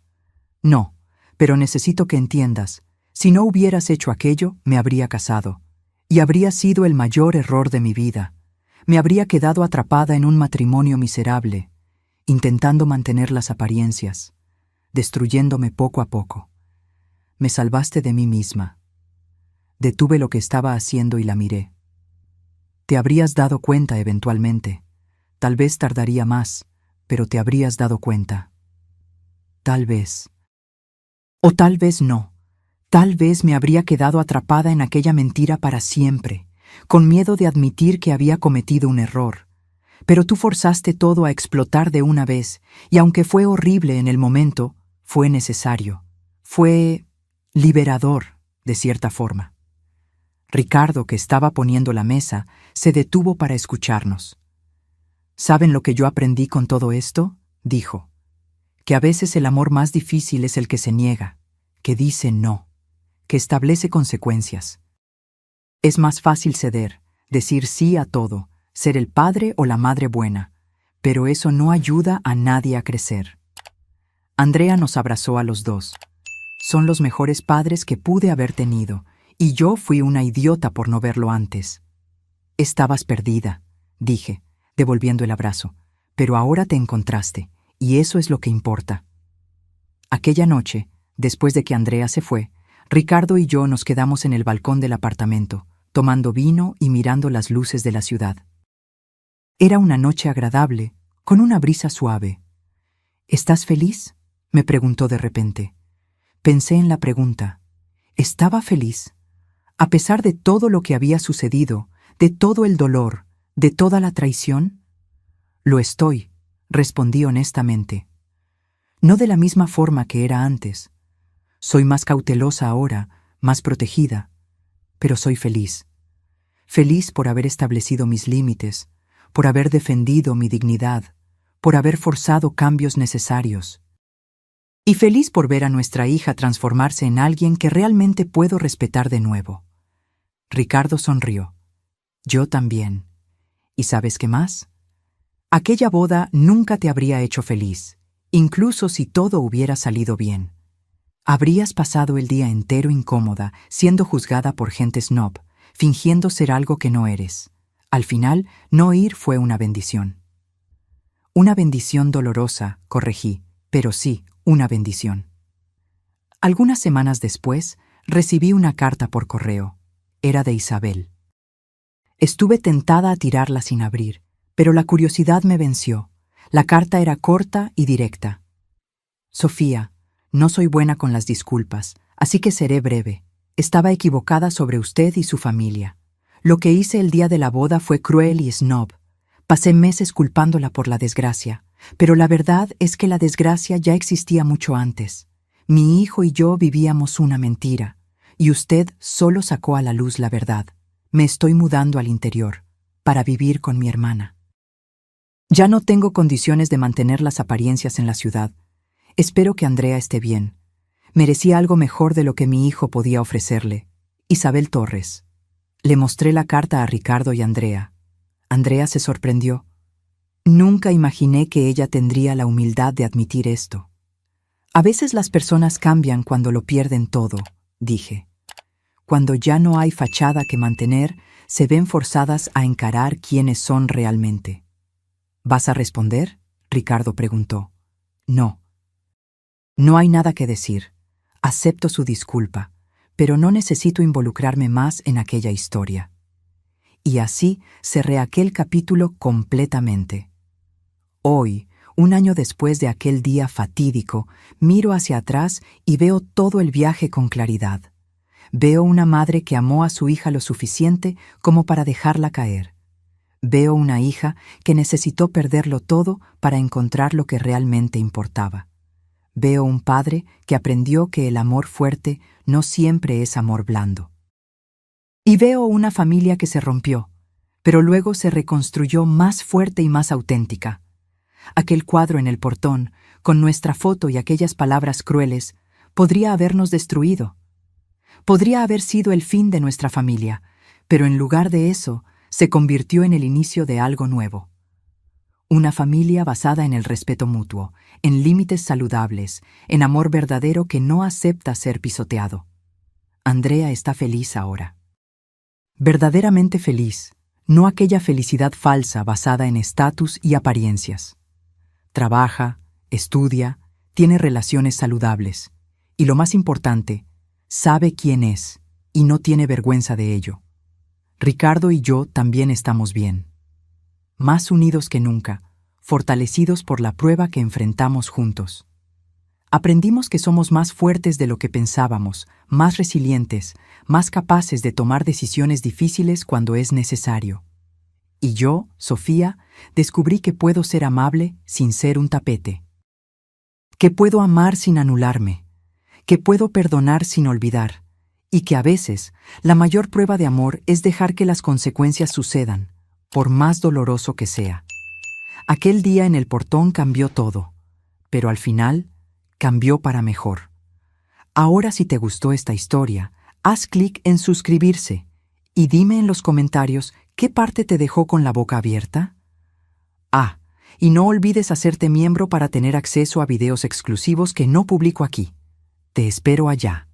«No, pero necesito que entiendas, si no hubieras hecho aquello, me habría casado. Y habría sido el mayor error de mi vida. Me habría quedado atrapada en un matrimonio miserable, intentando mantener las apariencias, destruyéndome poco a poco. Me salvaste de mí misma. Detuve lo que estaba haciendo y la miré. Te habrías dado cuenta eventualmente. Tal vez tardaría más, pero te habrías dado cuenta. Tal vez. O tal vez no. Tal vez me habría quedado atrapada en aquella mentira para siempre, con miedo de admitir que había cometido un error. Pero tú forzaste todo a explotar de una vez, y aunque fue horrible en el momento, fue necesario. Fue liberador, de cierta forma. Ricardo, que estaba poniendo la mesa, se detuvo para escucharnos. ¿Saben lo que yo aprendí con todo esto?, dijo. Que a veces el amor más difícil es el que se niega, que dice no, que establece consecuencias. Es más fácil ceder, decir sí a todo, ser el padre o la madre buena, pero eso no ayuda a nadie a crecer. Andrea nos abrazó a los dos. Son los mejores padres que pude haber tenido, y yo fui una idiota por no verlo antes. Estabas perdida, dije, devolviendo el abrazo, pero ahora te encontraste, y eso es lo que importa. Aquella noche, después de que Andrea se fue, Ricardo y yo nos quedamos en el balcón del apartamento, tomando vino y mirando las luces de la ciudad. Era una noche agradable, con una brisa suave. ¿Estás feliz?, me preguntó de repente. Pensé en la pregunta. ¿Estaba feliz? A pesar de todo lo que había sucedido, de todo el dolor, de toda la traición. Lo estoy, respondí honestamente. No de la misma forma que era antes. Soy más cautelosa ahora, más protegida, pero soy feliz. Feliz por haber establecido mis límites, por haber defendido mi dignidad, por haber forzado cambios necesarios. Y feliz por ver a nuestra hija transformarse en alguien que realmente puedo respetar de nuevo. Ricardo sonrió. Yo también. ¿Y sabes qué más? Aquella boda nunca te habría hecho feliz, incluso si todo hubiera salido bien. Habrías pasado el día entero incómoda, siendo juzgada por gente snob, fingiendo ser algo que no eres. Al final, no ir fue una bendición. Una bendición dolorosa, corregí, pero sí, una bendición. Algunas semanas después, recibí una carta por correo. Era de Isabel. Estuve tentada a tirarla sin abrir, pero la curiosidad me venció. La carta era corta y directa. Sofía, no soy buena con las disculpas, así que seré breve. Estaba equivocada sobre usted y su familia. Lo que hice el día de la boda fue cruel y snob. Pasé meses culpándola por la desgracia, pero la verdad es que la desgracia ya existía mucho antes. Mi hijo y yo vivíamos una mentira, y usted solo sacó a la luz la verdad. Me estoy mudando al interior, para vivir con mi hermana. Ya no tengo condiciones de mantener las apariencias en la ciudad. Espero que Andrea esté bien. Merecía algo mejor de lo que mi hijo podía ofrecerle. Isabel Torres. Le mostré la carta a Ricardo y Andrea. Andrea se sorprendió. Nunca imaginé que ella tendría la humildad de admitir esto. A veces las personas cambian cuando lo pierden todo, dije. Cuando ya no hay fachada que mantener, se ven forzadas a encarar quiénes son realmente. ¿Vas a responder?, Ricardo preguntó. No. No hay nada que decir. Acepto su disculpa, pero no necesito involucrarme más en aquella historia. Y así cerré aquel capítulo completamente. Hoy, un año después de aquel día fatídico, miro hacia atrás y veo todo el viaje con claridad. Veo una madre que amó a su hija lo suficiente como para dejarla caer. Veo una hija que necesitó perderlo todo para encontrar lo que realmente importaba. Veo un padre que aprendió que el amor fuerte no siempre es amor blando. Y veo una familia que se rompió, pero luego se reconstruyó más fuerte y más auténtica. Aquel cuadro en el portón, con nuestra foto y aquellas palabras crueles, podría habernos destruido. Podría haber sido el fin de nuestra familia, pero en lugar de eso, se convirtió en el inicio de algo nuevo. Una familia basada en el respeto mutuo, en límites saludables, en amor verdadero que no acepta ser pisoteado. Andrea está feliz ahora. Verdaderamente feliz, no aquella felicidad falsa basada en estatus y apariencias. Trabaja, estudia, tiene relaciones saludables y, lo más importante, sabe quién es y no tiene vergüenza de ello. Ricardo y yo también estamos bien. Más unidos que nunca, fortalecidos por la prueba que enfrentamos juntos. Aprendimos que somos más fuertes de lo que pensábamos, más resilientes, más capaces de tomar decisiones difíciles cuando es necesario. Y yo, Sofía, descubrí que puedo ser amable sin ser un tapete. Que puedo amar sin anularme, que puedo perdonar sin olvidar, y que a veces la mayor prueba de amor es dejar que las consecuencias sucedan, por más doloroso que sea. Aquel día en el portón cambió todo, pero al final cambió para mejor. Ahora, si te gustó esta historia, haz clic en suscribirse y dime en los comentarios qué parte te dejó con la boca abierta. Ah, y no olvides hacerte miembro para tener acceso a videos exclusivos que no publico aquí. Te espero allá.